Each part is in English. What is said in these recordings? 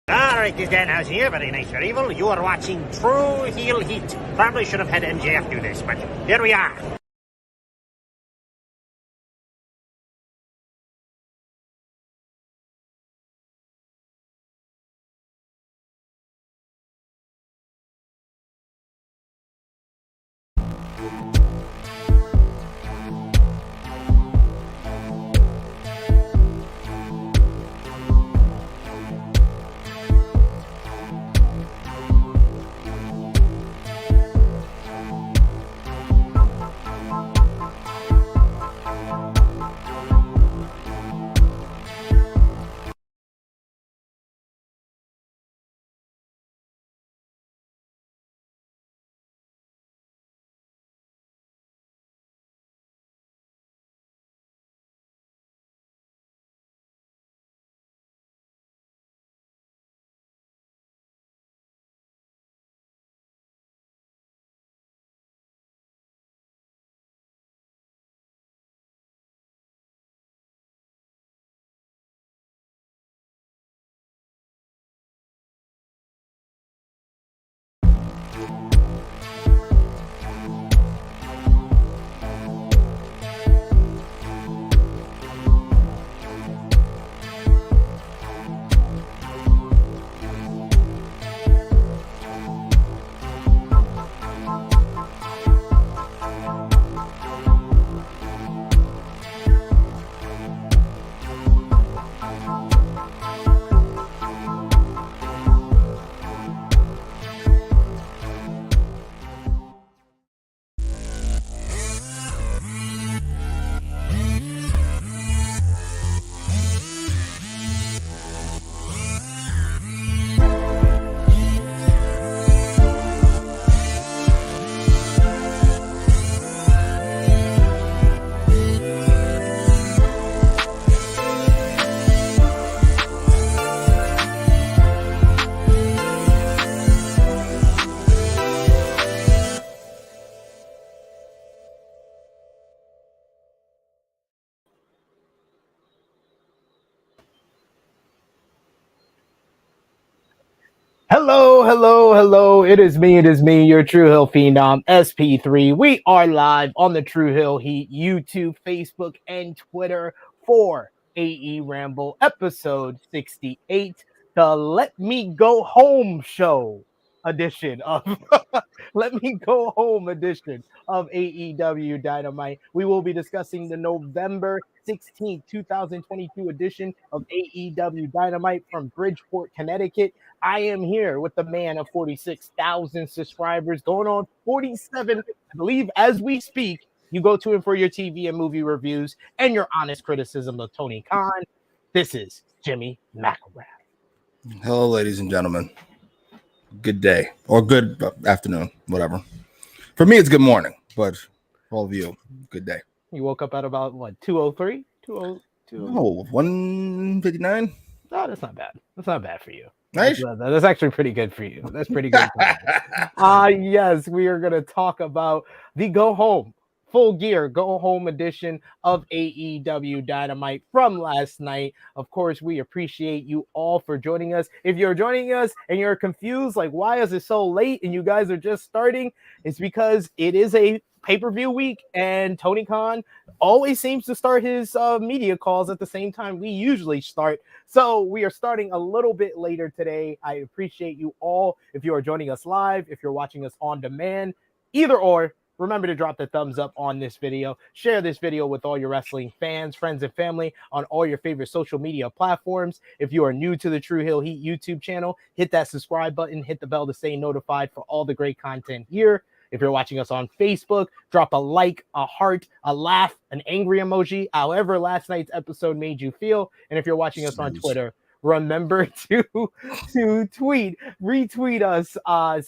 Alright, this Dan House here, very nice, very evil. You are watching True Heel Heat. Probably should have had MJF do this, but here we are. Hello. It is me, your True Hill Phenom, SP3. We are live on the True Hill Heat YouTube, Facebook, and Twitter for AEWramble episode 68, the Let Me Go Home show edition of Let Me Go Home edition of AEW Dynamite. We will be discussing the November 16th, 2022 edition of AEW Dynamite from Bridgeport, Connecticut. I am here with the man of 46,000 subscribers, going on 47, I believe, as we speak. You go to him for your TV and movie reviews and your honest criticism of Tony Khan. This is Jimmy Macram. Hello, ladies and gentlemen. Good day or good afternoon, whatever. For me, it's good morning, but for all of you, good day. You woke up at about, what, 2:03? 2:02? Oh, 1:59? No, that's not bad. That's not bad for you. Nice. That's actually pretty good for you. That's pretty good. Yes, we are going to talk about the Go Home, Full Gear Go Home edition of AEW Dynamite from last night. Of course, we appreciate you all for joining us. If you're joining us and you're confused, like, why is it so late and you guys are just starting, it's because it is a pay-per-view week and Tony Khan always seems to start his media calls at the same time we usually start. So we are starting a little bit later today. I appreciate you all. If you are joining us live, if you're watching us on demand, either or, remember to drop the thumbs up on this video. Share this video with all your wrestling fans, friends, and family on all your favorite social media platforms. If you are new to the True Hill Heat YouTube channel, hit that subscribe button, hit the bell to stay notified for all the great content here. If you're watching us on Facebook, drop a like, a heart, a laugh, an angry emoji, however last night's episode made you feel. And if you're watching us on Twitter, remember to retweet us,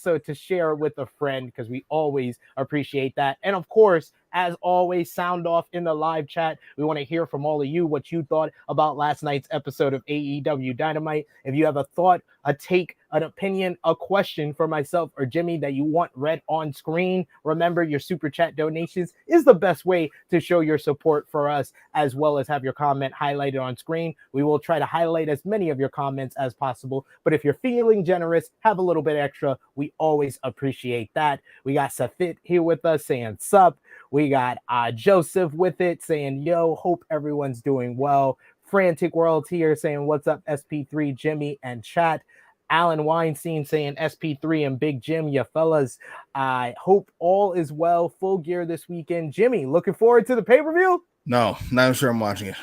so to share with a friend, because we always appreciate that. And of course, As always, sound off in the live chat. We want to hear from all of you what you thought about last night's episode of AEW Dynamite. If you have a thought, a take, an opinion, a question for myself or Jimmy that you want read on screen, remember your super chat donations is the best way to show your support for us, as well as have your comment highlighted on screen. We will try to highlight as many of your comments as possible, but if you're feeling generous, have a little bit extra, we always appreciate that. We got Safit here with us saying sup. We got Joseph with it saying, yo, hope everyone's doing well. Frantic World here saying, what's up, SP3, Jimmy, and chat. Alan Weinstein saying, SP3 and Big Jim, ya fellas. I hope all is well. Full gear this weekend. Jimmy, looking forward to the pay-per-view? No, not even sure I'm watching it.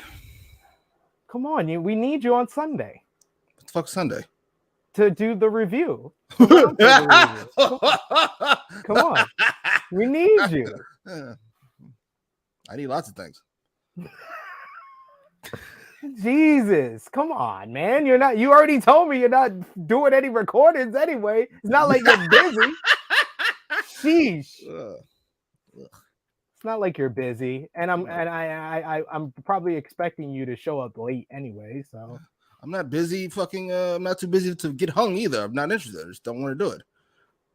Come on, we need you on Sunday. What the fuck's Sunday? To do the review. Come on. We need you. I need lots of things. Jesus, come on, man. You already told me you're not doing any recordings anyway. It's not like you're busy. Sheesh. It's not like you're busy. And I'm probably expecting you to show up late anyway. So I'm not busy I'm not too busy to get hung either. I'm not interested. I just don't want to do it.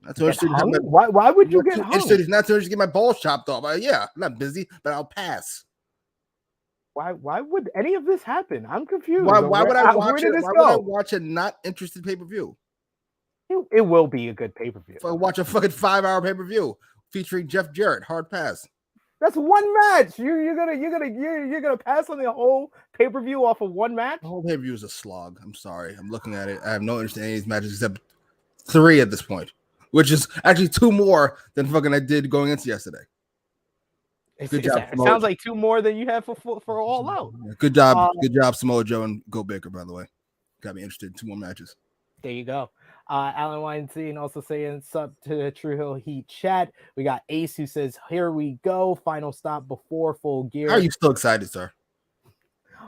Not too interested. Why would you get hung? Not too interested to get my balls chopped off. Yeah, I'm not busy, but I'll pass. Why would any of this happen? I'm confused. Why would I watch it? Why would I watch a not interested pay-per-view? It will be a good pay-per-view. If I watch a fucking 5-hour pay-per-view featuring Jeff Jarrett, hard pass. That's one match. You're gonna pass on the whole pay-per-view off of one match? The whole pay-per-view is a slog. I'm sorry. I'm looking at it. I have no interest in any of these matches except 3 at this point, which is actually 2 more than fucking I did going into yesterday. Good job. It sounds like 2 more than you have for All Out. Good job. Good job, Samoa Joe and Baker, by the way. Got me interested in 2 more matches. There you go. Alan Weinstein also saying sup to the True Hill Heat chat. We got Ace who says, here we go. Final stop before Full Gear. How are you still excited, sir?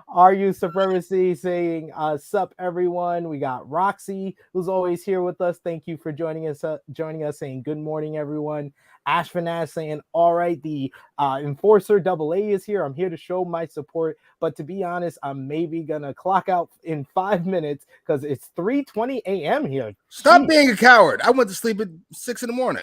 Are you Supremacy saying sup everyone? We got Roxy who's always here with us. Thank you for joining us saying good morning everyone. Ashvanaz saying all right, the Enforcer AA is here. I'm here to show my support, but to be honest, I'm maybe gonna clock out in 5 minutes because it's 3:20 a.m. here. Stop being a coward. I went to sleep at 6 a.m.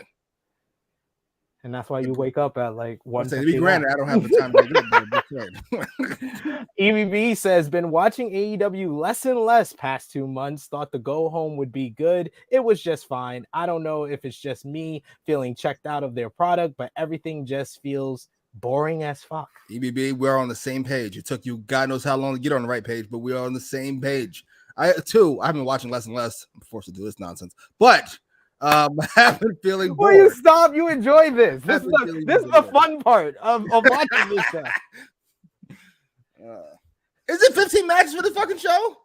And that's why you wake up at like 1. To be granted, I don't have the time to get it. EBB says, been watching AEW less and less past 2 months. Thought the go home would be good. It was just fine. I don't know if it's just me feeling checked out of their product, but everything just feels boring as fuck. EBB, we're on the same page. It took you God knows how long to get on the right page, but we are on the same page. I've been watching less and less. I'm forced to do this nonsense, but I have been feeling bored. Will you stop? You enjoy this. This is the fun part of watching this stuff. Is it 15 matches for the fucking show?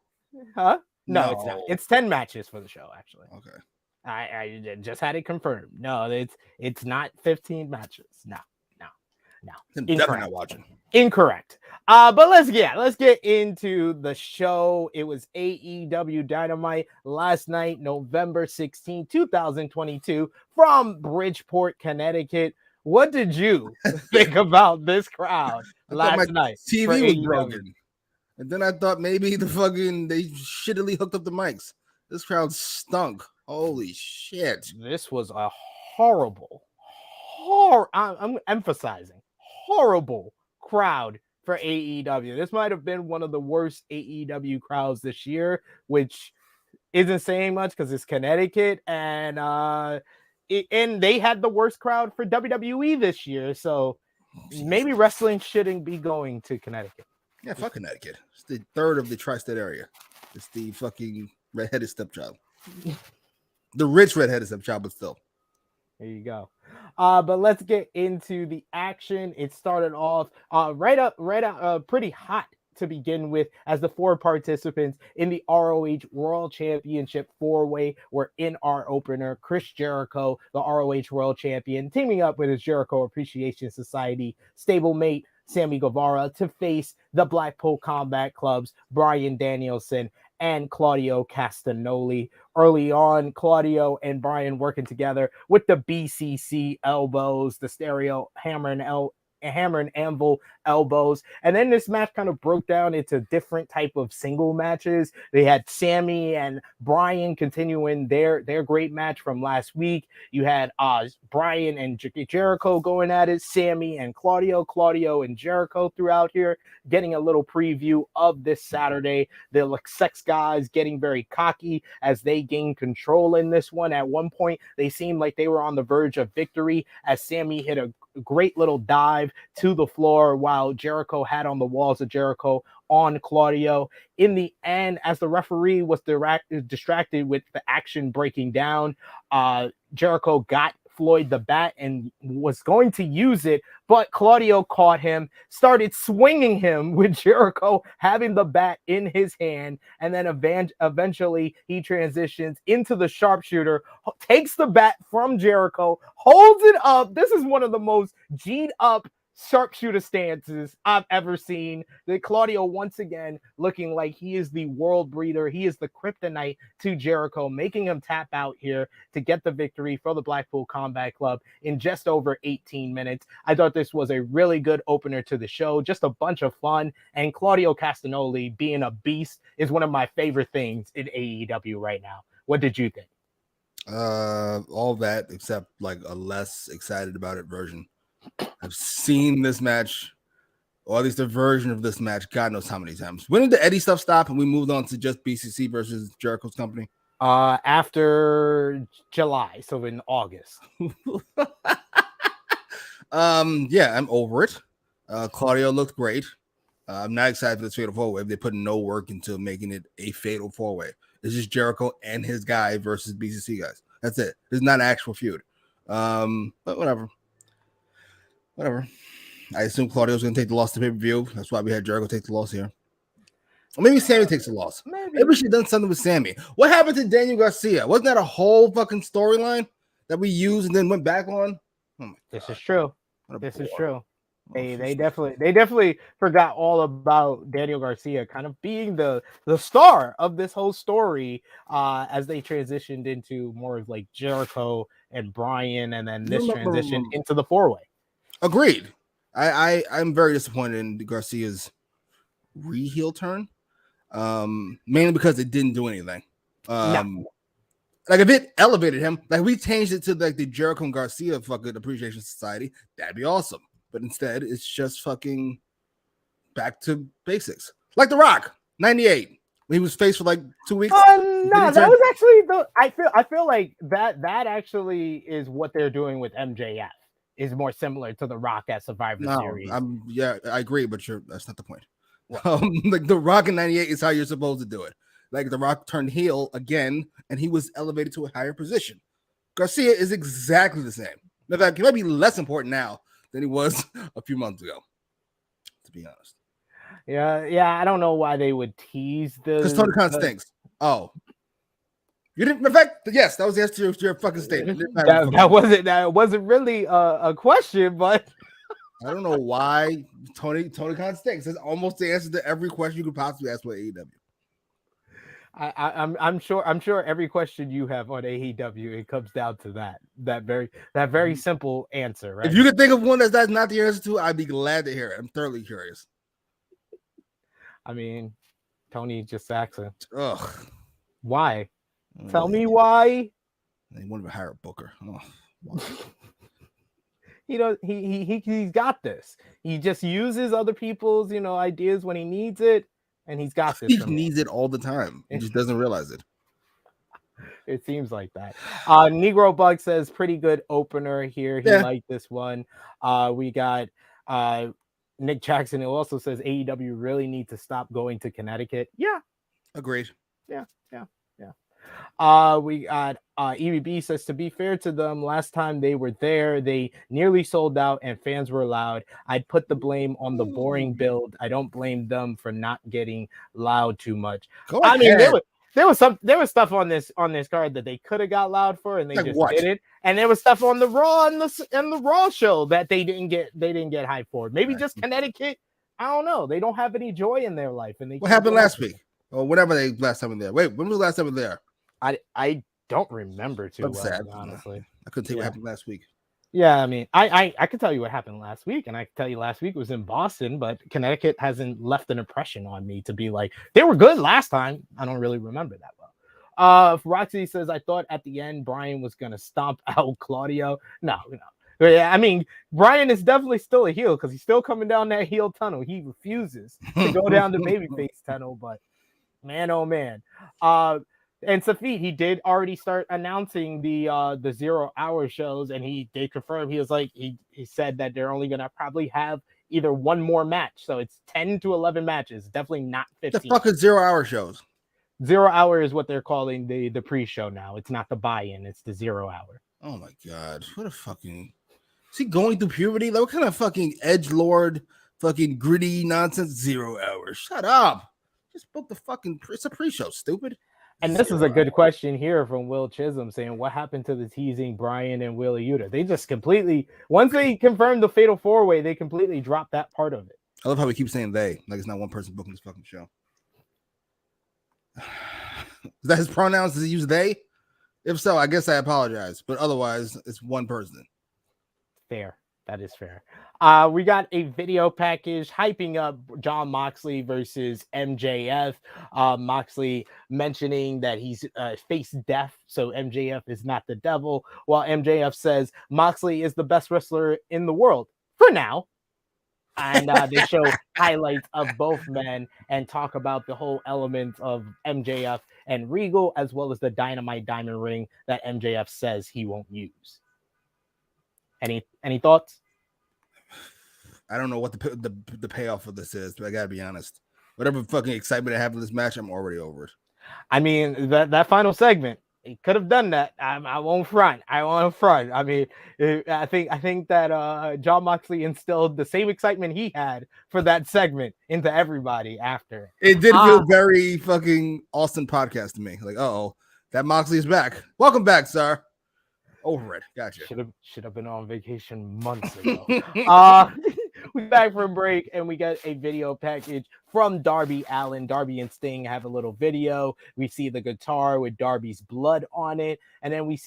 Huh? No, it's not. It's 10 matches for the show, actually. Okay. I just had it confirmed. No, it's not 15 matches. No. I'm definitely not watching. Incorrect. But let's get into the show. It was AEW Dynamite last night, November 16, 2022, from Bridgeport, Connecticut. What did you think about this crowd last night? TV was broken. And then I thought maybe they shittily hooked up the mics. This crowd stunk. Holy shit. This was a I'm emphasizing horrible crowd for AEW. This might have been one of the worst AEW crowds this year, which isn't saying much because it's Connecticut, and they had the worst crowd for WWE this year. So maybe wrestling shouldn't be going to Connecticut. Yeah, fuck Connecticut. It's the third of the tri-state area. It's the fucking redheaded stepchild. The rich redheaded stepchild, but still. There you go. But let's get into the action. It started off pretty hot to begin with, as the 4 participants in the ROH World Championship 4-way were in our opener. Chris Jericho, the ROH World Champion, teaming up with his Jericho Appreciation Society stablemate Sammy Guevara to face the Blackpool Combat Club's Bryan Danielson and Claudio Castagnoli. Early on, Claudio and Bryan working together with the BCC elbows, the stereo hammer and hammer and anvil elbows. And then this match kind of broke down into different type of single matches. They had Sammy and Bryan continuing their great match from last week. You had Bryan and Jericho going at it, Sammy and Claudio and Jericho throughout here, getting a little preview of this Saturday. The Sex guys getting very cocky as they gain control in this one. At one point, they seemed like they were on the verge of victory as Sammy hit a great little dive to the floor while Jericho had on the walls of Jericho on Claudio. In the end, as the referee was distracted with the action breaking down, Jericho got Floyd the bat and was going to use it, but Claudio caught him, started swinging him with Jericho having the bat in his hand, and then eventually he transitions into the sharpshooter, takes the bat from Jericho, holds it up. This is one of the most G'd up sharpshooter stances I've ever seen. The Claudio once again looking like he is the world breeder. He is the kryptonite to Jericho, making him tap out here to get the victory for the Blackpool Combat Club in just over 18 minutes. I thought this was a really good opener to the show, just a bunch of fun, and Claudio Castagnoli being a beast is one of my favorite things in AEW right now. What did you think? All that except like a less excited about it version. I've seen this match, or at least a version of this match, God knows how many times. When did the Eddie stuff stop and we moved on to just BCC versus Jericho's company? After July, so in August. Yeah, I'm over it. Claudio looked great. I'm not excited for this fatal four-way. They put no work into making it a fatal four-way. It's just Jericho and his guy versus BCC guys. That's it. It's not an actual feud. But whatever. I assume Claudio's going to take the loss to pay-per-view. That's why we had Jericho take the loss here. Or maybe Sammy takes the loss. Maybe we should have done something with Sammy. What happened to Daniel Garcia? Wasn't that a whole fucking storyline that we used and then went back on? Oh this is true. This is true. They definitely forgot all about Daniel Garcia kind of being the star of this whole story as they transitioned into more of like Jericho and Bryan, and then this transitioned into the four-way. Agreed. I'm very disappointed in Garcia's re-heel turn, mainly because it didn't do anything. No. Like if it elevated him, like we changed it to like the Jericho and Garcia fucking appreciation society, that'd be awesome. But instead, it's just fucking back to basics. Like The Rock, 98. He was faced for like 2 weeks. No, that was actually I feel like that actually is what they're doing with MJF. Is more similar to The Rock at Survivor Series. I agree, but that's not the point. Like The Rock in 98 is how you're supposed to do it. Like The Rock turned heel again, and he was elevated to a higher position. Garcia is exactly the same. In fact, he might be less important now than he was a few months ago, to be honest. Yeah, I don't know why they would tease the... Because Tony Khan stinks. Oh. You didn't. In fact, yes, that was the answer to your fucking statement. That wasn't really a question, but I don't know why Tony Khan stinks. That's almost the answer to every question you could possibly ask for AEW. I'm sure every question you have on AEW, it comes down to that very simple answer, right? If you could think of one that's not the answer to, I'd be glad to hear it. I'm thoroughly curious. I mean, Tony just accent. Ugh. Why? Tell me why. They wanted to hire a booker. Oh, wow. He's got this. He just uses other people's ideas when he needs it, and he's got this. He needs it all the time. He just doesn't realize it. It seems like that. Negro Bug says pretty good opener here. He liked this one. We got Nick Jackson, who also says AEW really need to stop going to Connecticut. Yeah, agreed. Yeah. We got EBB says, to be fair to them, last time they were there, they nearly sold out and fans were loud. I'd put the blame on the boring build. I don't blame them for not getting loud too much. I mean, there was stuff on this card that they could have got loud for, and they just didn't. And there was stuff on the Raw and the Raw show that they didn't get hype for. Maybe just Connecticut. I don't know. They don't have any joy in their life. And what happened last week? Or whatever they last time in there. Wait, when was the last time in there? I don't remember too well, sad. Honestly. I couldn't tell you what happened last week. Yeah, I mean, I could tell you what happened last week, and I could tell you last week was in Boston, but Connecticut hasn't left an impression on me to be like, they were good last time. I don't really remember that well. Roxy says, I thought at the end Bryan was going to stomp out Claudio. No. But yeah, I mean, Bryan is definitely still a heel because he's still coming down that heel tunnel. He refuses to go down the babyface tunnel, but man, oh man. And Safit, he did already start announcing the 0 hour shows, and he did confirm. He was like, he said that they're only gonna probably have either one more match, so it's 10 to 11 matches, definitely not 15. The fuck is 0 hour shows? 0 hour is what they're calling the pre-show now. It's not the buy-in, it's the 0 hour. Oh my god, what a fucking, is he going through puberty? Like, what kind of fucking edgelord fucking gritty nonsense? 0 hours, shut up. Just book the fucking, it's a pre-show, stupid. And this is a good question here from Will Chisholm saying, what happened to the teasing Bryan and Wheeler Yuta? They just completely, once they confirmed the Fatal 4-Way, they completely dropped that part of it. I love how we keep saying they, like it's not one person booking this fucking show. Is that his pronouns? Does he use they? If so, I guess I apologize. But otherwise, it's one person. Fair. That is fair. We got a video package hyping up Jon Moxley versus MJF. Moxley mentioning that he's faced death, so MJF is not the devil, while MJF says Moxley is the best wrestler in the world for now. And they show highlights of both men and talk about the whole element of MJF and Regal, as well as the Dynamite diamond ring that MJF says he won't use. Any thoughts? I don't know what the payoff of this is, but I gotta be honest. Whatever fucking excitement I have in this match, I'm already over it. I mean, that final segment, he could have done that. I won't front. I mean, I think that Jon Moxley instilled the same excitement he had for that segment into everybody after. It did feel very fucking Austin podcast to me. Like, oh, that Moxley is back. Welcome back, sir. Over it. Gotcha. Should have been on vacation months ago. We're back from break, and we got a video package from Darby Allin. Darby and Sting have a little video. We see the guitar with Darby's blood on it, and then we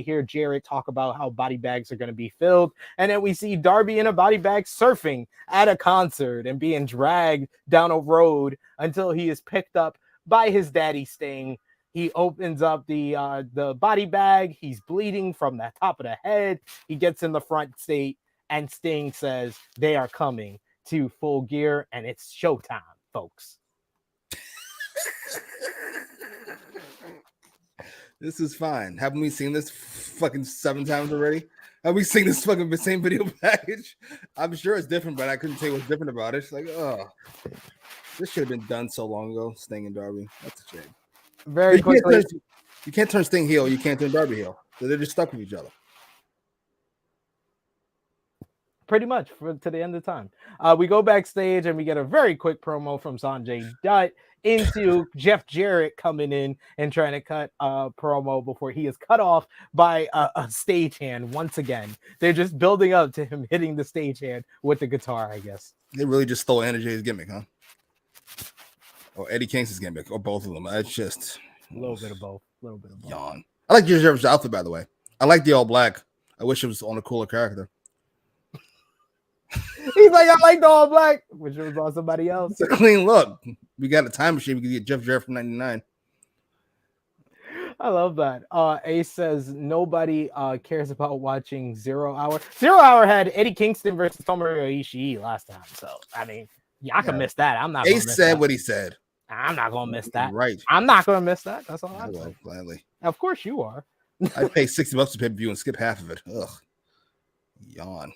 hear Jarrett talk about how body bags are going to be filled, and then we see Darby in a body bag surfing at a concert and being dragged down a road until he is picked up by his daddy Sting. He opens up the body bag. He's bleeding from the top of the head. He gets in the front seat, and Sting says they are coming to Full Gear, and it's showtime, folks. This is fine. Haven't we seen this fucking 7 times already? Have we seen this fucking same video package? I'm sure it's different, but I couldn't say what's different about it. It's like, oh, this should have been done so long ago, Sting and Darby. That's a shame. Very quickly. You can't turn Sting heel. You can't turn Darby heel. So they're just stuck with each other. Pretty much to the end of time. We go backstage and we get a very quick promo from Sanjay Dutt into Jeff Jarrett coming in and trying to cut a promo before he is cut off by a stagehand once again. They're just building up to him hitting the stagehand with the guitar, I guess. They really just stole NJ's gimmick, huh? Or Eddie Kingston's gimmick, or both of them. It's just a little bit of both. Yawn. I like Jeff Jarrett's outfit, by the way. I like the all black. I wish it was on a cooler character. He's like, I like the all black, which was on somebody else. It's a clean look. We got a time machine. We could get Jeff Jarrett from '99. I love that. Ace says nobody cares about watching 0 Hour. 0 Hour had Eddie Kingston versus Tomohiro Ishii last time, so I mean, y'all can miss that. I'm not. Ace said what he said. I'm not gonna miss that. Right. I'm not gonna miss that. That's all I will gladly. Of course you are. I'd pay $60 to pay-per-view and skip half of it. Ugh. Yawn.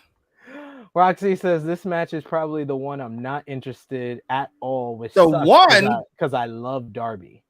Roxy says this match is probably the one I'm not interested at all with. The one because I love Darby.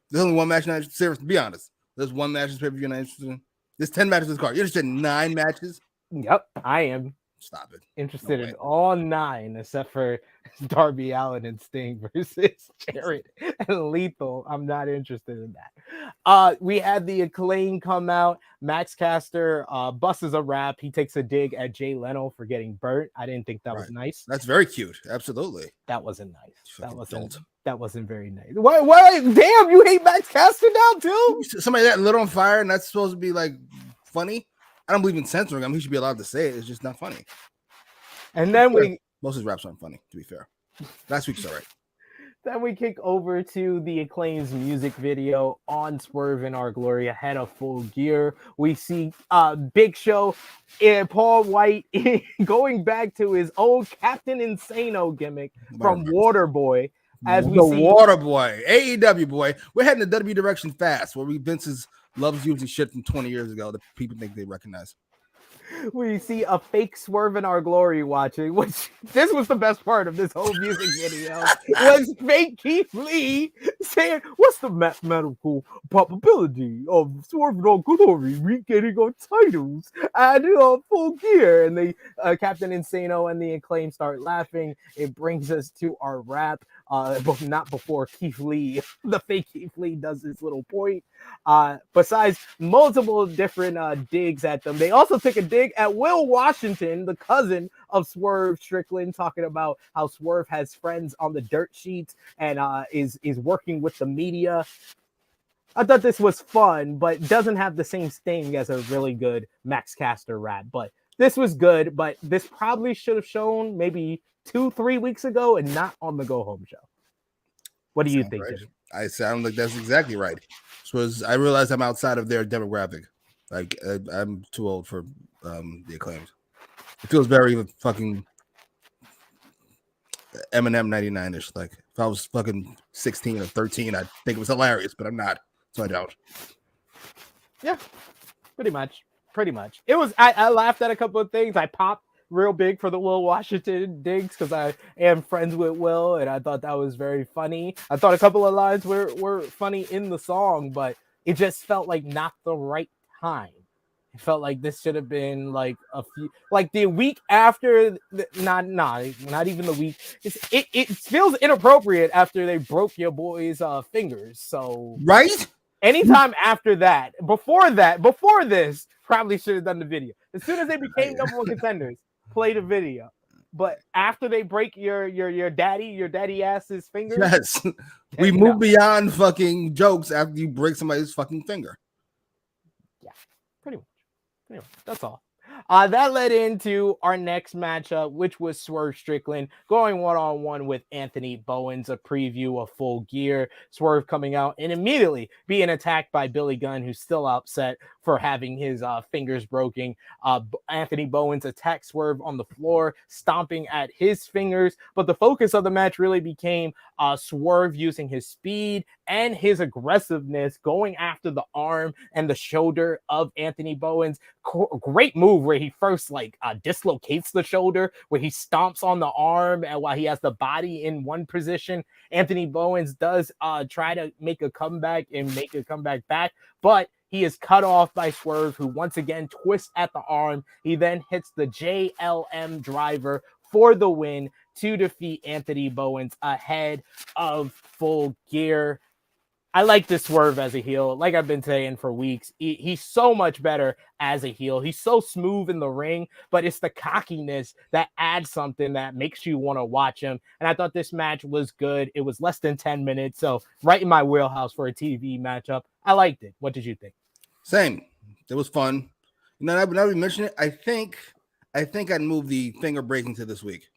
There's only one match not interested. To be honest, there's one match this pay-per-view not interested in. There's 10 matches in this card. You're interested in 9 matches? Yep, I am. Stop it. Interested in all 9 except for Darby Allin and Sting versus Jarrett and Lethal. I'm not interested in that. We had the Acclaim come out. Max Caster busts a rap. He takes a dig at Jay Leno for getting burnt. I didn't think that was nice. That's very cute. Absolutely. That wasn't nice. That wasn't very nice. What? Damn, you hate Max Caster now too? Somebody that lit on fire and that's supposed to be like funny. I don't believe in censoring him. He should be allowed to say it. It's just not funny. And then most of his raps aren't funny, to be fair. Last week's all right. Then we kick over to the Acclaim's music video on Swerve in Our Glory ahead of Full Gear. We see Big Show and Paul White going back to his old Captain Insano gimmick from Waterboy. As we see Waterboy, AEW boy. We're heading the W direction fast, where Vince's loves using shit from 20 years ago that people think they recognize. We see a fake Swerve in Our Glory watching, which this was the best part of this whole music video, was fake Keith Lee saying, what's the mathematical probability of Swerve in Our Glory getting on titles and Full Gear? And they, Captain Insano and the Acclaim start laughing. It brings us to our rap, but not before Keith Lee, the fake Keith Lee, does his little point. Besides multiple different digs at them, they also took a dig at Will Washington, the cousin of Swerve Strickland, talking about how Swerve has friends on the dirt sheets and is working with the media. I thought this was fun, but doesn't have the same sting as a really good Max Caster rap. But this was good, but this probably should have shown maybe 2-3 weeks ago and not on the Go Home show. What do you think, right? Jimmy? I sound like that's exactly right. I realize I'm outside of their demographic. Like I'm too old for the Acclaimed. It feels very fucking Eminem 99ish. Like if I was fucking 16 or 13, I'd think it was hilarious, but I'm not, so I don't. Yeah, pretty much. It was. I laughed at a couple of things. I popped real big for the Will Washington digs because I am friends with Will, and I thought that was very funny. I thought a couple of lines were funny in the song, but it just felt like not the right time. It felt like this should have been like the week after, not even the week. It feels inappropriate after they broke your boy's fingers. So right, anytime after that, before this, probably should have done the video. As soon as they became number one contenders, play the video. But after they break your daddy ass's fingers, yes, we move beyond fucking jokes after you break somebody's fucking finger. Yeah, pretty much. That's all. That led into our next matchup, which was Swerve Strickland going one-on-one with Anthony Bowens, a preview of Full Gear. Swerve coming out and immediately being attacked by Billy Gunn, who's still upset for having his fingers broken. Anthony Bowens attacks Swerve on the floor, stomping at his fingers. But the focus of the match really became Swerve using his speed and his aggressiveness, going after the arm and the shoulder of Anthony Bowens. Great move where he first dislocates the shoulder, where he stomps on the arm, and while he has the body in one position, Anthony Bowens does try to make a comeback back, but he is cut off by Swerve, who once again twists at the arm. He then hits the JLM driver for the win to defeat Anthony Bowens ahead of Full Gear. I like this Swerve as a heel. Like I've been saying for weeks, he's so much better as a heel. He's so smooth in the ring, but it's the cockiness that adds something that makes you want to watch him. And I thought this match was good. It was less than 10 minutes, so right in my wheelhouse for a TV matchup. I liked it. What did you think? Same. It was fun. Now we mention it, I think I'd move the finger breaking to this week.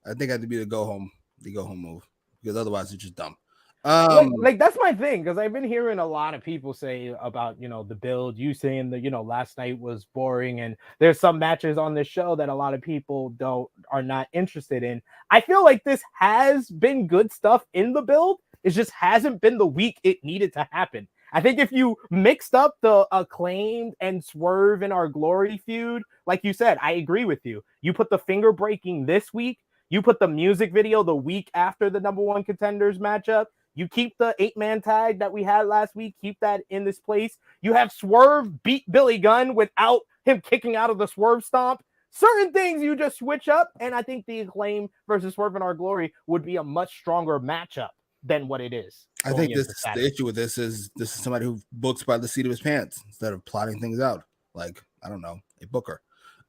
I think I had to be the go home move, because otherwise it's just dumb. That's my thing, because I've been hearing a lot of people say about the build. You saying that last night was boring, and there's some matches on this show that a lot of people are not interested in. I feel like this has been good stuff in the build. It just hasn't been the week it needed to happen. I think if you mixed up the Acclaimed and Swerve in Our Glory feud, like you said, I agree with you. You put the finger breaking this week. You put the music video the week after the number one contenders matchup. You keep the 8-man tag that we had last week. Keep that in this place. You have Swerve beat Billy Gunn without him kicking out of the Swerve stomp. Certain things you just switch up, and I think the Acclaim versus Swerve in Our Glory would be a much stronger matchup than what it is. I think the issue with this is somebody who books by the seat of his pants instead of plotting things out. Like, I don't know, a booker.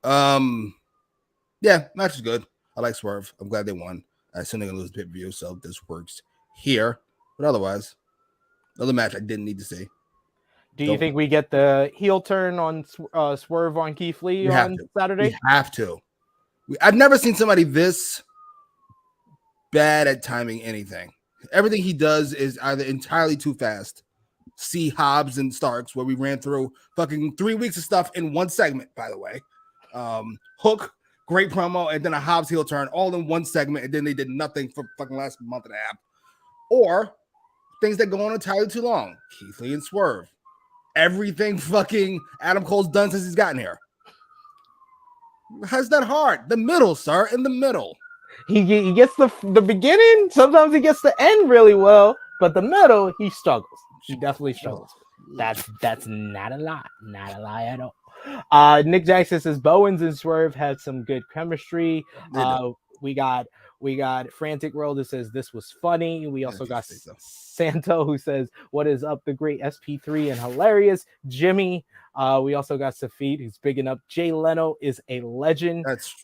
Yeah, match is good. I like Swerve. I'm glad they won. I assume they're gonna lose the pay-per-view, so this works here. But otherwise, another match I didn't need to see. Do you think we get the heel turn on Swerve on Keith Lee on Saturday? We have to. I've never seen somebody this bad at timing anything. Everything he does is either entirely too fast. See Hobbs and Starks, where we ran through fucking 3 weeks of stuff in one segment, by the way. Hook, great promo, and then a Hobbs heel turn all in one segment, and then they did nothing for fucking last month and a half. Or things that go on entirely too long. Keith Lee and Swerve. Everything fucking Adam Cole's done since he's gotten here. How's that hard? The middle, sir, in the middle. He gets the beginning. Sometimes he gets the end really well, but the middle he struggles. He definitely struggles. That's not a lie. Not a lie at all. Nick Jackson says Bowens and Swerve had some good chemistry. We got Frantic World that says this was funny. We also got Santo who says what is up the great SP3 and hilarious. Jimmy. We also got Safid who's bigging up Jay Leno is a legend. That's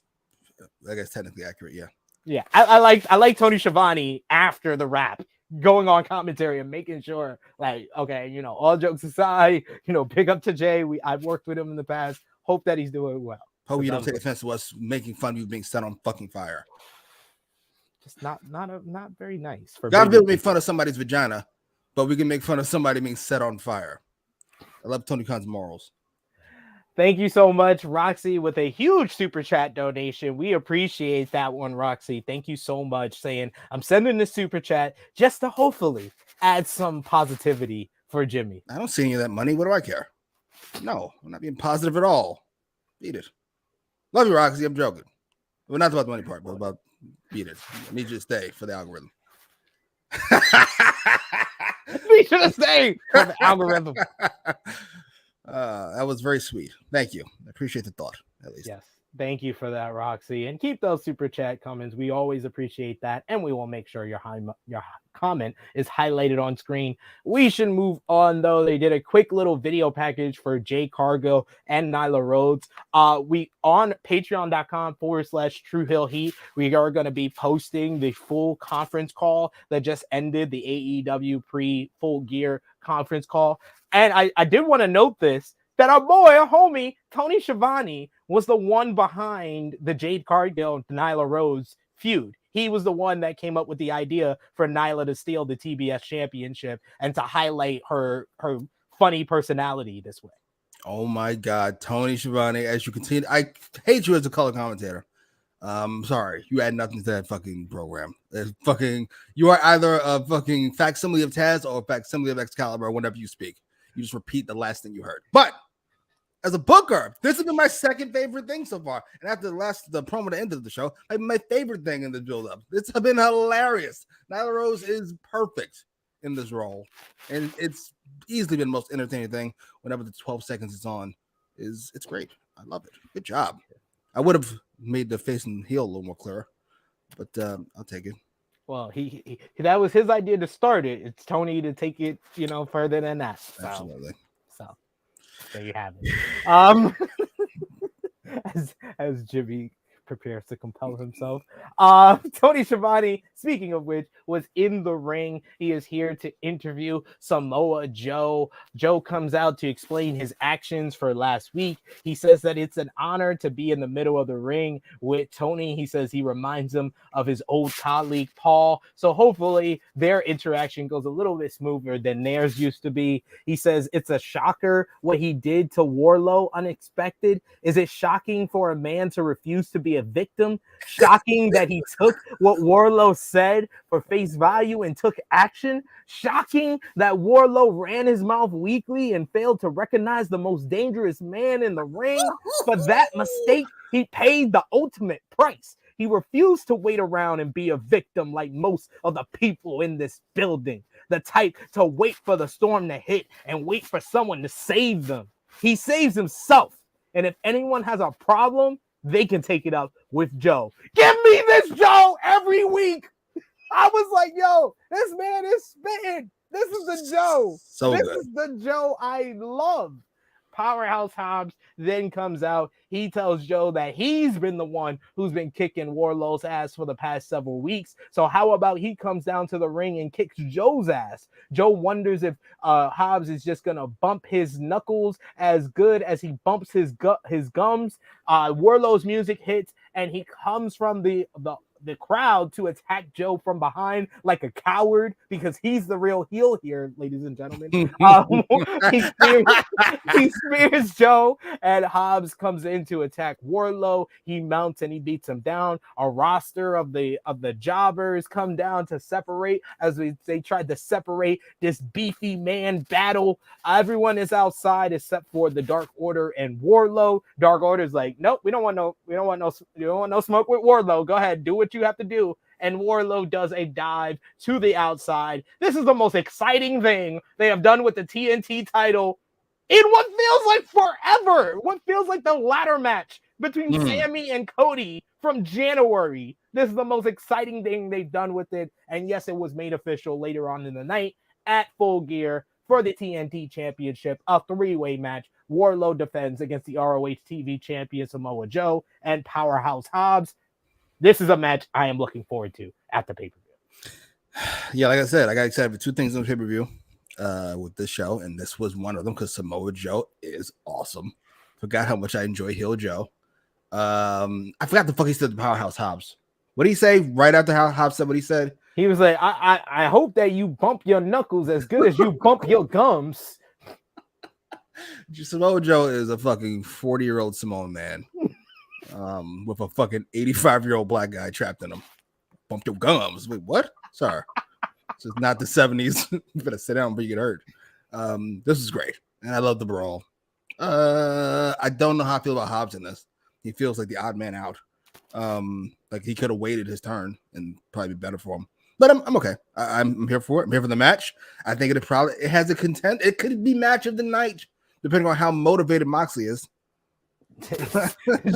I guess technically accurate. Yeah. Yeah. I like Tony Schiavone after the rap going on commentary and making sure like, okay, all jokes aside, big up to Jay. I've worked with him in the past. Hope that he's doing well. Hope you don't take offense to us making fun of you being set on fucking fire. Just not very nice. For God will make fun of somebody's vagina, but we can make fun of somebody being set on fire. I love Tony Khan's morals. Thank you so much, Roxy, with a huge super chat donation. We appreciate that one, Roxy. Thank you so much. Saying I'm sending this super chat just to hopefully add some positivity for Jimmy. I don't see any of that money. What do I care? No, I'm not being positive at all. Beat it. Love you, Roxy. I'm joking. Well, not about the money part, but about beat it. I need you to stay for the algorithm. We should have stayed for the algorithm. That was very sweet. Thank you. I appreciate the thought, at least. Yes. Thank you for that, Roxy. And keep those super chat comments. We always appreciate that. And we will make sure your comment is highlighted on screen. We should move on, though. They did a quick little video package for Jay Cargill and Nyla Rhodes. We on patreon.com/True Hill Heat. We are going to be posting the full conference call that just ended, the AEW pre-Full Gear conference call. And I did want to note this, that our boy, our homie, Tony Schiavone was the one behind the Jade Cargill and Nyla Rose feud. He was the one that came up with the idea for Nyla to steal the TBS championship and to highlight her funny personality this way. Oh my God, Tony Schiavone, as you continue, I hate you as a color commentator. Sorry, you add nothing to that fucking program. You are either a fucking facsimile of Taz or a facsimile of Excalibur whenever you speak. You just repeat the last thing you heard. But as a booker, this has been my second favorite thing so far. And after the promo at the end of the show, my favorite thing in the build-up. It's been hilarious. Nyla Rose is perfect in this role. And it's easily been the most entertaining thing whenever the 12 seconds it's on. It's great. I love it. Good job. I would have made the face and heel a little more clearer, but I'll take it. Well, he that was his idea to start it. It's Tony to take it, further than that. So, absolutely. So there you have it. As Jimmy prepares to compel himself. Tony Schiavone, speaking of which, was in the ring. He is here to interview Samoa Joe. Joe comes out to explain his actions for last week. He says that it's an honor to be in the middle of the ring with Tony. He says he reminds him of his old colleague, Paul. So hopefully their interaction goes a little bit smoother than theirs used to be. He says it's a shocker what he did to Wardlow, unexpected. Is it shocking for a man to refuse to be a victim? Shocking that he took what Wardlow said for face value and took action? Shocking that Wardlow ran his mouth weakly and failed to recognize the most dangerous man in the ring? For that mistake, he paid the ultimate price. He refused to wait around and be a victim like most of the people in this building, the type to wait for the storm to hit and wait for someone to save them. He saves himself. And if anyone has a problem, they can take it up with Joe. Give me this Joe every week. I was like, yo, this man is spitting. This is the Joe. This is the Joe I love. Powerhouse Hobbs then comes out. He tells Joe that he's been the one who's been kicking Wardlow's ass for the past several weeks. So how about he comes down to the ring and kicks Joe's ass? Joe wonders if Hobbs is just going to bump his knuckles as good as he bumps his gums. Wardlow's music hits, and he comes from the crowd to attack Joe from behind like a coward, because he's the real heel here, ladies and gentlemen. He spears Joe, and Hobbs comes in to attack Wardlow. He mounts and he beats him down. A roster of the jobbers come down to separate as they tried to separate this beefy man battle. Everyone is outside except for the Dark Order and Wardlow. Dark Order's like, nope, we don't want no smoke with Wardlow. Go ahead, do what you have to do. And Wardlow does a dive to the outside. This is the most exciting thing they have done with the TNT title in what feels like forever. What feels like the ladder match between Sammy and Cody from January. This is the most exciting thing they've done with it. And yes, it was made official later on in the night at Full Gear for the TNT Championship, a 3-way match. Wardlow defends against the ROH TV champion Samoa Joe and Powerhouse Hobbs. This is a match I am looking forward to at the pay-per-view. Yeah, like I said, I got excited for 2 things on the pay-per-view with this show, and this was one of them because Samoa Joe is awesome. Forgot how much I enjoy heel Joe. I forgot the fuck he said to Powerhouse Hobbs. What did he say right after Hobbs said what he said? He was like, I hope that you bump your knuckles as good as you bump your gums. Samoa Joe is a fucking 40-year-old Samoan man. With a fucking 85-year-old black guy trapped in him. Bump your gums. Wait, what? Sorry. This is not the 70s. You better sit down before you get hurt. This is great. And I love the brawl. I don't know how I feel about Hobbs in this. He feels like the odd man out. Like he could have waited his turn and probably be better for him. But I'm okay. I'm here for it. I'm here for the match. I think it has a content. It could be match of the night, depending on how motivated Moxley is.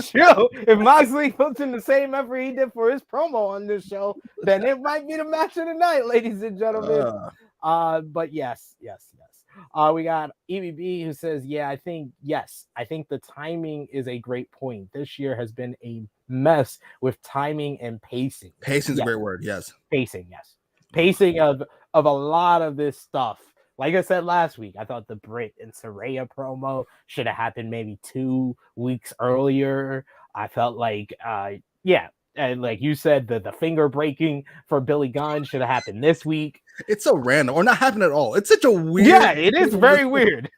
Sure. If Moxley puts in the same effort he did for his promo on this show, then it might be the match of the night, ladies and gentlemen. But yes. We got EBB who says, I think the timing is a great point. This year has been a mess with timing and pacing. Pacing's a great word. Yes. Pacing of a lot of this stuff. Like I said last week, I thought the Britt and Saraya promo should have happened maybe 2 weeks earlier. I felt like, and like you said, the finger breaking for Billy Gunn should have happened this week. It's so random, or not happen at all. It's such a weird. Yeah, it is very weird.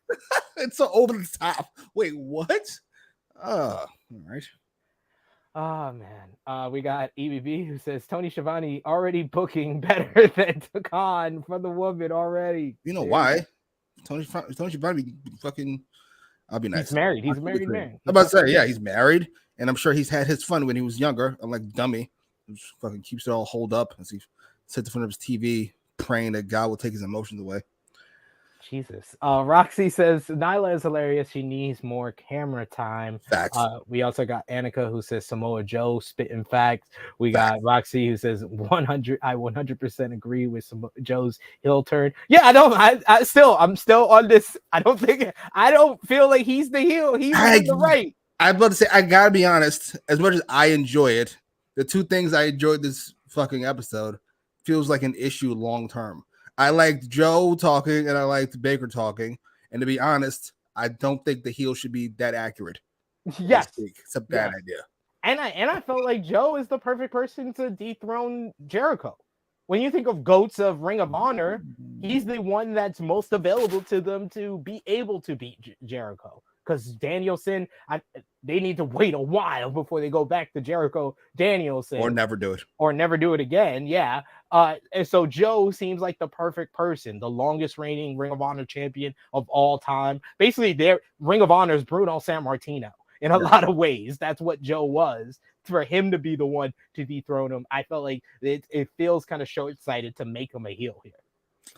It's so over the top. Wait, what? All right. Oh man, we got EBB who says Tony Schiavone already booking better than Takan for the woman already. You know why? Tony Schiavone fucking. I'll be nice. He's married. He's a married man. I'm about to say, yeah, he's married, and I'm sure he's had his fun when he was younger. I'm like dummy, who fucking keeps it all holed up as he sits in front of his TV, praying that God will take his emotions away. Jesus. Roxy says Nyla is hilarious. She needs more camera time. Facts. We also got Annika who says Samoa Joe spitting facts. We got Roxy who says 100% agree with Joe's heel turn. Yeah, I'm still on this. I don't feel like he's the heel. He's on the right. I'm about to say, I gotta be honest, as much as I enjoy it, the 2 things I enjoyed this fucking episode feels like an issue long term. I liked Joe talking and I liked Baker talking. And to be honest, I don't think the heel should be that accurate. Yes. It's a bad idea. And I felt like Joe is the perfect person to dethrone Jericho. When you think of GOATs of Ring of Honor, he's the one that's most available to them to be able to beat Jericho. Because Danielson, they need to wait a while before they go back to Jericho Danielson. Or never do it. Or never do it again, yeah. And so Joe seems like the perfect person, the longest reigning Ring of Honor champion of all time. Basically, their Ring of Honor is Bruno Sammartino in a lot of ways. That's what Joe was. For him to be the one to dethrone him, I felt like it feels kind of short-sighted to make him a heel here.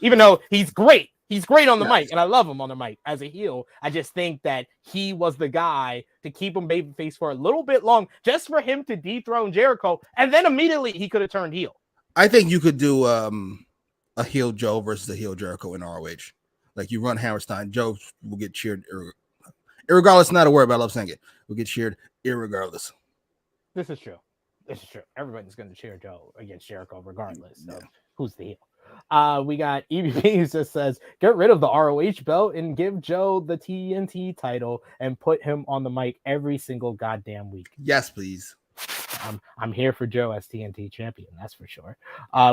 Even though he's great. He's great on the mic, and I love him on the mic as a heel. I just think that he was the guy to keep him babyface for a little bit long, just for him to dethrone Jericho, and then immediately he could have turned heel. I think you could do a heel Joe versus a heel Jericho in ROH. Like you run Hammerstein, Joe will get cheered, Irregardless, not a word, but I love saying it. We'll get cheered irregardless. This is true. Everybody's going to cheer Joe against Jericho regardless of who's the heel. We got EVP who just says, get rid of the ROH belt and give Joe the TNT title and put him on the mic every single goddamn week. Yes, please. I'm here for Joe as TNT champion, that's for sure.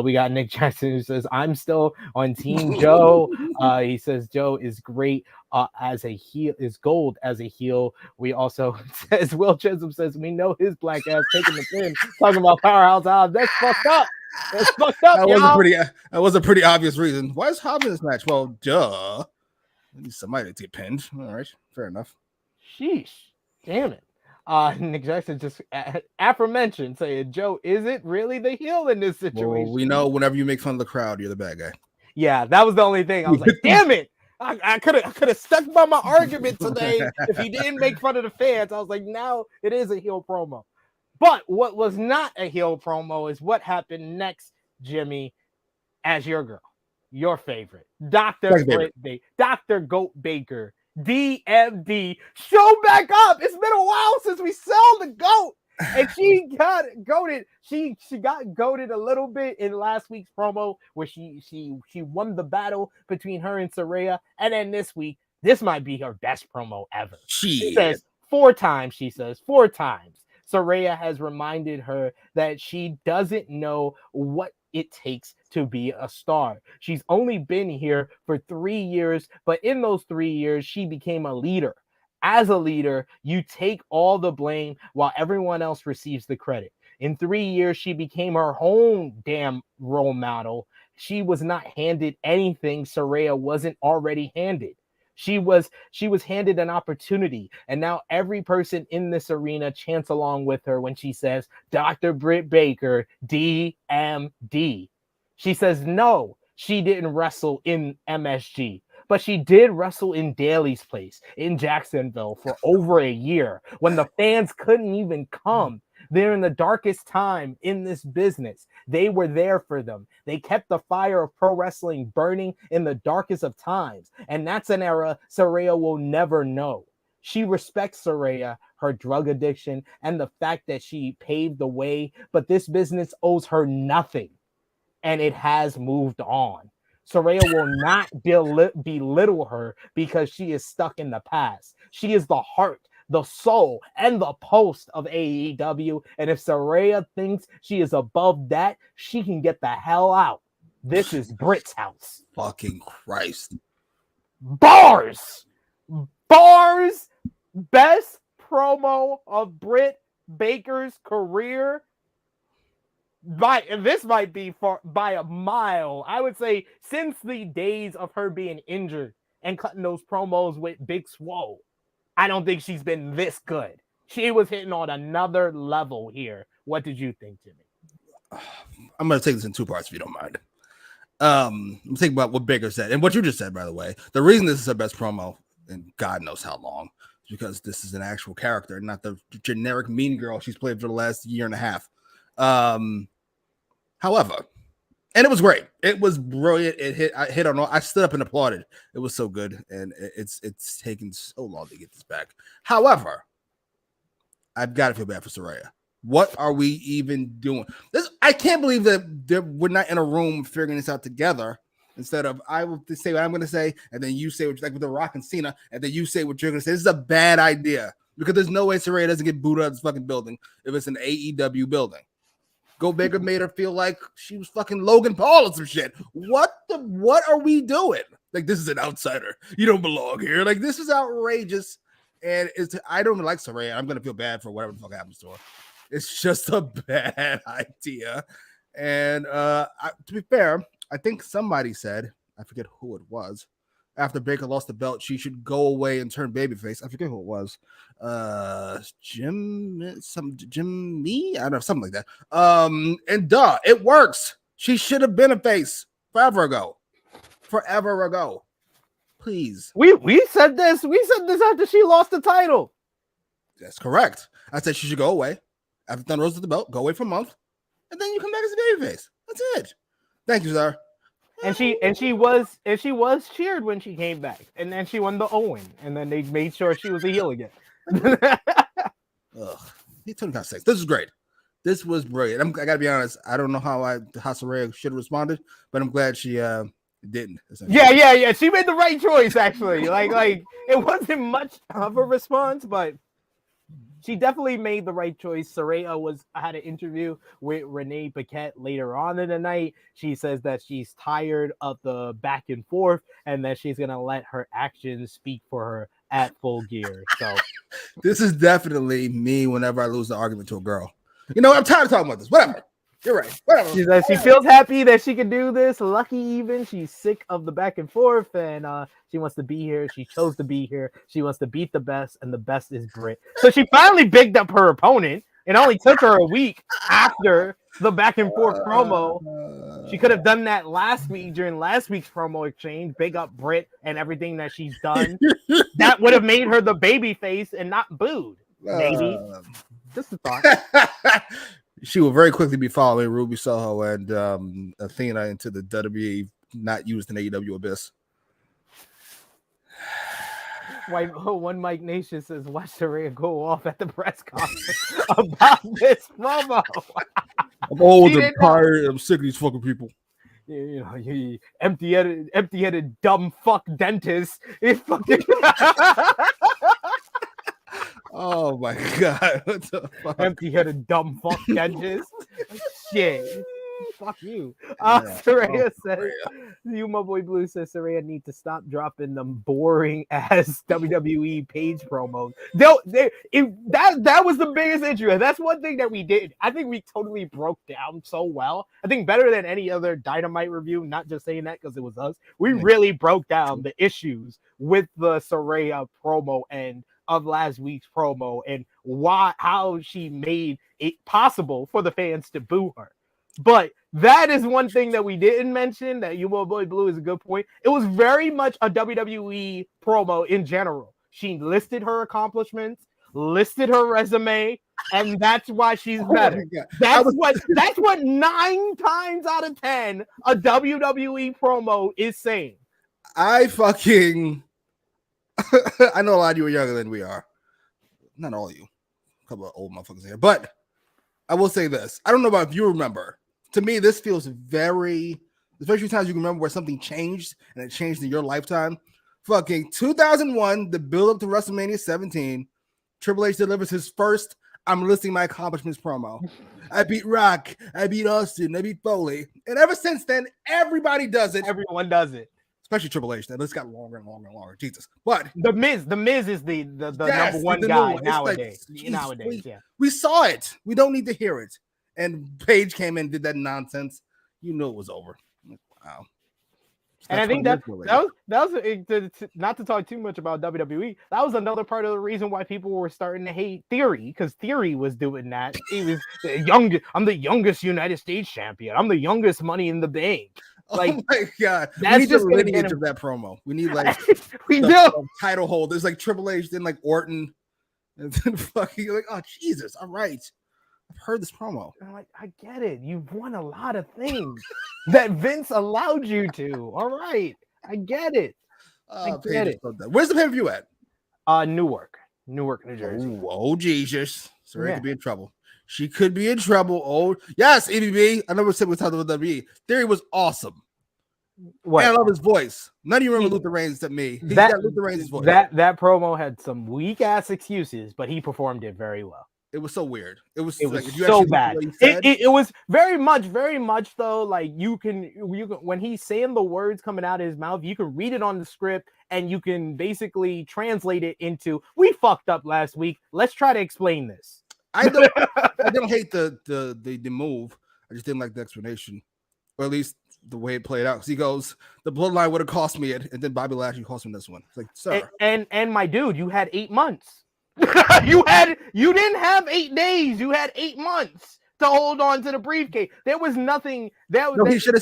We got Nick Jackson who says, I'm still on Team Joe. He says Joe is great as a heel, is gold as a heel. We also says Will Chisholm says we know his black ass taking the pin, talking about Powerhouse Hobbs. That's fucked up. That's fucked up. That was a pretty obvious reason. Why is Hobbs in this match? Well, duh. Need somebody to get pinned. All right, fair enough. Sheesh, damn it. Nick Jackson just aforementioned saying, Joe, is it really the heel in this situation? Well, we know whenever you make fun of the crowd, you're the bad guy. Yeah, that was the only thing. I was like, damn it. I could have stuck by my argument today if he didn't make fun of the fans. I was like, now it is a heel promo. But what was not a heel promo is what happened next, Jimmy, as your girl, your favorite, Dr. Goat Baker. DMD, show back up. It's been a while since we saw the goat, and she got goated. She got goated a little bit in last week's promo where she won the battle between her and Saraya, and then this week, this might be her best promo ever. She says 4 times. Saraya has reminded her that she doesn't know what it takes to be a star. She's only been here for 3 years, but in those 3 years, she became a leader. As a leader, you take all the blame while everyone else receives the credit. In 3 years, she became her own damn role model. She was not handed anything Saraya wasn't already handed. She was handed an opportunity, and now every person in this arena chants along with her when she says, Dr. Britt Baker, DMD. She says, no, she didn't wrestle in MSG, but she did wrestle in Daly's Place in Jacksonville for over a year when the fans couldn't even come. They're in the darkest time in this business. They were there for them. They kept the fire of pro wrestling burning in the darkest of times. And that's an era Saraya will never know. She respects Saraya, her drug addiction, and the fact that she paved the way. But this business owes her nothing. And it has moved on. Saraya will not belittle her because she is stuck in the past. She is the heart, the soul, and the pulse of AEW. And if Saraya thinks she is above that, she can get the hell out. This is Britt's house. Fucking Christ. Bars. Best promo of Britt Baker's career. This might be by a mile. I would say since the days of her being injured and cutting those promos with Big Swole. I don't think she's been this good. She was hitting on another level here. What did you think, Jimmy? I'm going to take this in 2 parts, if you don't mind. I'm thinking about what Baker said and what you just said, by the way. The reason this is her best promo, and God knows how long, is because this is an actual character, not the generic mean girl she's played for the last year and a half. However, and it was great. It was brilliant. I hit on all. I stood up and applauded. It was so good, and it's taken so long to get this back. However, I've got to feel bad for Saraya. What are we even doing? I can't believe that we're not in a room figuring this out together. Instead of I will say what I'm going to say, and then you say what you like with The Rock and Cena, and then you say what you're going to say. This is a bad idea because there's no way Saraya doesn't get booed out of this fucking building if it's an AEW building. Go Baker made her feel like she was fucking Logan Paul or some shit. What are we doing? Like, this is an outsider. You don't belong here. Like, this is outrageous. And I don't like Saraya. I'm gonna feel bad for whatever the fuck happens to her. It's just a bad idea. And to be fair, I think somebody said, I forget who it was, after Baker lost the belt, she should go away and turn babyface. I forget who it was. Jimmy, I don't know, something like that. And it works. She should have been a face forever ago. Please. We said this. We said this after she lost the title. That's correct. I said she should go away after Thunder Rose with the belt. Go away for a month, and then you come back as a babyface. That's it. Thank you, sir. And she was cheered when she came back, and then she won the Owen, and then they made sure she was a heel again. He totally got sex. This is great. This was brilliant. I gotta be honest. I don't know how Saraya should have responded, but I'm glad she didn't. Yeah. She made the right choice, actually. Like it wasn't much of a response, but she definitely made the right choice. Saraya had an interview with Renee Paquette later on in the night. She says that she's tired of the back and forth and that she's gonna let her actions speak for her at Full Gear. So this is definitely me whenever I lose the argument to a girl. You know, I'm tired of talking about this. Whatever. You're right. Whatever. She says she feels happy that she can do this. Lucky even. She's sick of the back and forth, and she wants to be here. She chose to be here. She wants to beat the best, and the best is Britt. So she finally bigged up her opponent. It only took her a week after the back and forth promo. She could have done that last week during last week's promo exchange. Big up Britt and everything that she's done. That would have made her the baby face and not booed. Maybe. Just a thought. She will very quickly be following Ruby Soho and Athena into the WWE not used in AEW Abyss. One Mike Nation says, watch Saraya go off at the press conference about this promo. I'm old, I'm tired, I'm sick of these fucking people. You know, you empty-headed dumb fuck dentist. It fucking oh my god. What the fuck? Empty-headed dumb fuck dentist. Shit. Fuck you. Saraya says, you, my boy Blue says Saraya needs to stop dropping them boring ass WWE page promos. That was the biggest issue. That's one thing that we did. I think we totally broke down so well. I think better than any other Dynamite review, not just saying that because it was us. We really broke down the issues with the Saraya promo end of last week's promo and how she made it possible for the fans to boo her. But that is one thing that we didn't mention that you, my boy Blue, is a good point. It was very much a WWE promo in general. She listed her accomplishments, listed her resume, and that's why she's better. That's what 9 times out of 10 a WWE promo is saying. I know a lot of you are younger than we are. Not all of you. A couple of old motherfuckers here. But I will say this. I don't know about if you remember. To me, this feels very, especially times you can remember where something changed and it changed in your lifetime. Fucking 2001, the build up to WrestleMania 17, Triple H delivers his first I'm listing my accomplishments promo. I beat Rock, I beat Austin, I beat Foley. And ever since then, everybody does it. Everyone does it. Especially Triple H. That list got longer and longer and longer. Jesus. But The Miz is the number one guy nowadays. We saw it. We don't need to hear it. And Paige came in and did that nonsense. You knew it was over. Wow. And I think that was not to talk too much about WWE. That was another part of the reason why people were starting to hate Theory, because Theory was doing that. He was the youngest. I'm the youngest United States champion. I'm the youngest Money in the Bank. Like, oh my god, that's we need just the lineage of that promo. We need like we the title hold. There's like Triple H, then like Orton, and then fucking like, oh Jesus, all right. I've heard this promo. I'm like, I get it. You've won a lot of things that Vince allowed you to. All right, I get it. I get it. Where's the pay-per-view at? Newark, New Jersey. Oh Jesus, Saraya could be in trouble. She could be in trouble. Oh yes, EBB. I never said we talked about WWE. Theory was awesome. What? I love his voice. None of you remember Luther Reigns except me. He's got Luther Reigns' voice. That promo had some weak ass excuses, but he performed it very well. It was so weird. It was like, so bad. It was very much though. Like you can when he's saying the words coming out of his mouth, you can read it on the script and you can basically translate it into "We fucked up last week. Let's try to explain this." I don't hate the move. I just didn't like the explanation, or at least the way it played out. Because he goes, "The bloodline would have cost me it," and then Bobby Lashley cost him this one. It's like, sir, and my dude, you had 8 months. You didn't have 8 days. You had 8 months to hold on to the briefcase. There was nothing. He should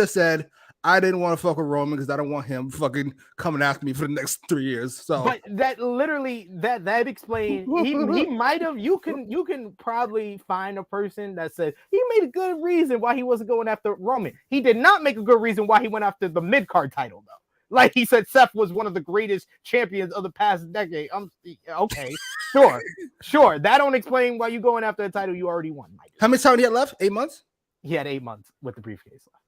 have said, I didn't want to fuck with Roman because I don't want him fucking coming after me for the next 3 years. So, but that literally that explains he might have. You can probably find a person that said he made a good reason why he wasn't going after Roman. He did not make a good reason why he went after the mid-card title though. Like he said, Seth was one of the greatest champions of the past decade. Okay, sure. That don't explain why you going after a title you already won. How many time he had left? 8 months. He had 8 months with the briefcase left.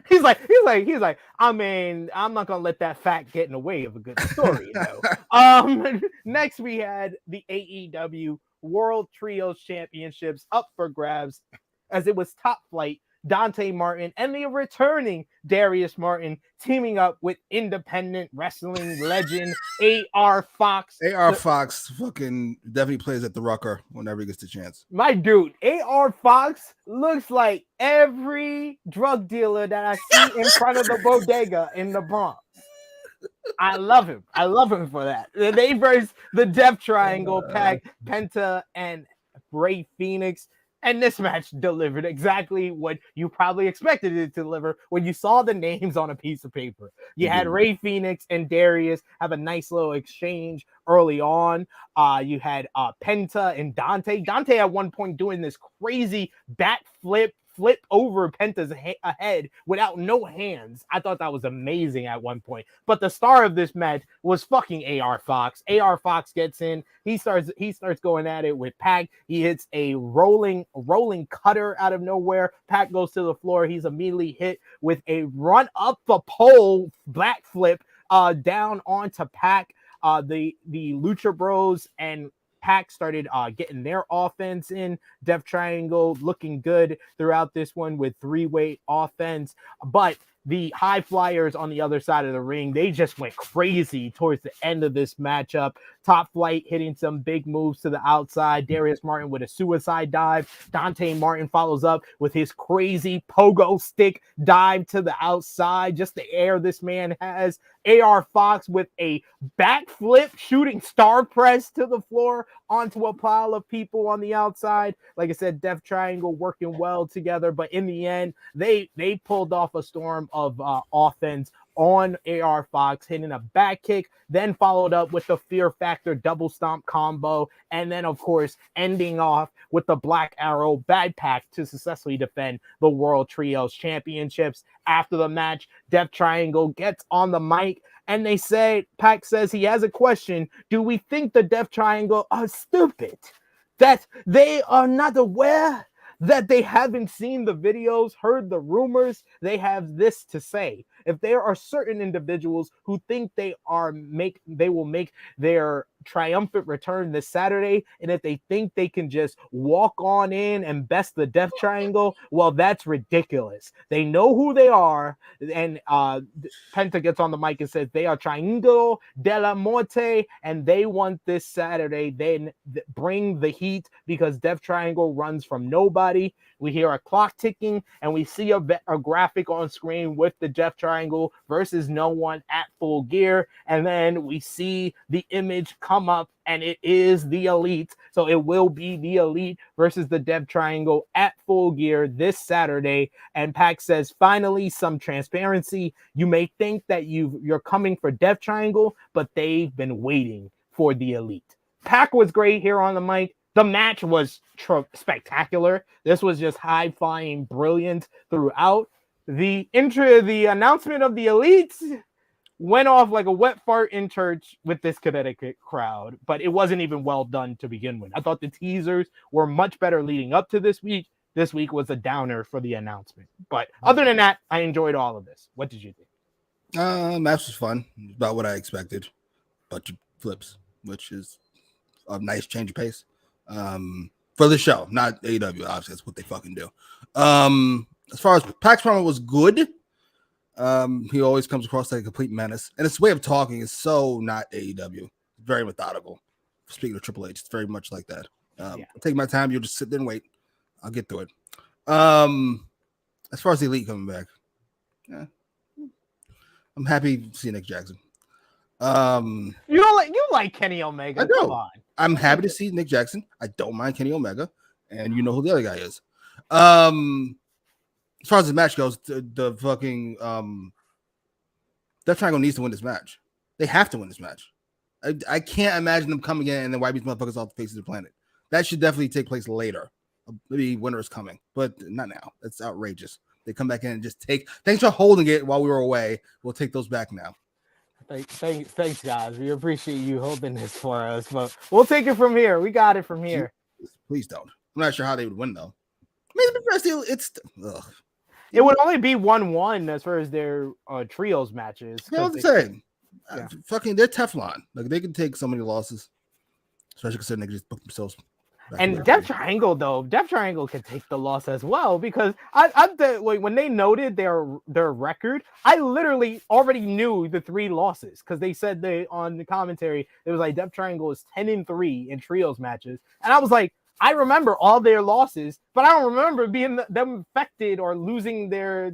He's like, I mean, I'm not gonna let that fact get in the way of a good story, Next we had the AEW World Trios Championships up for grabs as it was Top Flight, Dante Martin, and the returning Darius Martin teaming up with independent wrestling legend AR Fox. AR Fox fucking definitely plays at the Rucker whenever he gets the chance. My dude, AR Fox looks like every drug dealer that I see in front of the bodega in the Bronx. I love him. I love him for that. They versus the Death Triangle, Pac, Penta, and Ray Phoenix. And this match delivered exactly what you probably expected it to deliver when you saw the names on a piece of paper. You had Ray Phoenix and Darius have a nice little exchange early on. You had Penta and Dante. Dante at one point doing this crazy flip over Penta's head without no hands. I thought that was amazing at one point. But the star of this match was fucking AR Fox. AR Fox gets in. He starts going at it with Pac. He hits a rolling cutter out of nowhere. Pac goes to the floor. He's immediately hit with a run up the pole backflip down onto Pac. The Lucha Bros and Pac started getting their offense in. Death Triangle looking good throughout this one with three-way offense. But the High Flyers on the other side of the ring, they just went crazy towards the end of this matchup. Top Flight hitting some big moves to the outside. Darius Martin with a suicide dive. Dante Martin follows up with his crazy pogo stick dive to the outside. Just the air this man has. AR Fox with a backflip shooting star press to the floor onto a pile of people on the outside. Like I said, Death Triangle working well together, but in the end, they pulled off a storm of offense on AR Fox, hitting a back kick, then followed up with the Fear Factor double stomp combo, and then, of course, ending off with the Black Arrow Bad Pack to successfully defend the World Trios Championships. After the match, Death Triangle gets on the mic, and they say, Pac says he has a question. Do we think the Death Triangle are stupid? That they are not aware? That they haven't seen the videos, heard the rumors? They have this to say. If there are certain individuals who think they will make their triumphant return this Saturday, and if they think they can just walk on in and best the Death Triangle, well, that's ridiculous. They know who they are, and Penta gets on the mic and says they are Triangle de la Muerte, and they want this Saturday. Then bring the heat because Death Triangle runs from nobody. We hear a clock ticking, and we see a graphic on screen with the Death Triangle versus no one at Full Gear, and then we see the image come up, and it is the Elite. So it will be the Elite versus the Death Triangle at Full Gear this Saturday. And Pac says, finally, some transparency. You may think that you're coming for Death Triangle, but they've been waiting for the Elite. Pac was great here on the mic. The match was spectacular. This was just high-flying brilliant throughout. The announcement of the Elites went off like a wet fart in church with this Connecticut crowd, but it wasn't even well done to begin with. I thought the teasers were much better leading up to this week. This week was a downer for the announcement. But other than that, I enjoyed all of this. What did you think? Match was fun. About what I expected. Bunch of flips, which is a nice change of pace. For the show, not AEW, obviously that's what they fucking do. As far as Pac's promo was good, he always comes across like a complete menace, and his way of talking is so not AEW. Very methodical. Speaking of Triple H, it's very much like that. I'll take my time. You'll just sit there and wait. I'll get through it. As far as the Elite coming back, I'm happy to see Nick Jackson. You like Kenny Omega? I do. I'm happy to see Nick Jackson. I don't mind Kenny Omega. and you know who the other guy is. As far as the match goes, the fucking Death Triangle needs to win this match. They have to win this match. I can't imagine them coming in and then wiping these motherfuckers off the face of the planet. That should definitely take place later. Maybe winter is coming, but not now. That's outrageous. They come back in and just take. Thanks for holding it while we were away. We'll take those back now. Thanks, guys. We appreciate you holding this for us, but we'll take it from here. We got it from here. Please don't. I'm not sure how they would win though. I mean, it would only be 1-1 as far as their trios matches. You know what I'm saying? Fucking, they're Teflon. Like they can take so many losses, especially considering they can just book themselves. And Death Triangle can take the loss as well because when they noted their record, I literally already knew the 3 losses because they said on the commentary it was like Death Triangle is 10-3 in trios matches, and I was like, I remember all their losses, but I don't remember them affected or losing their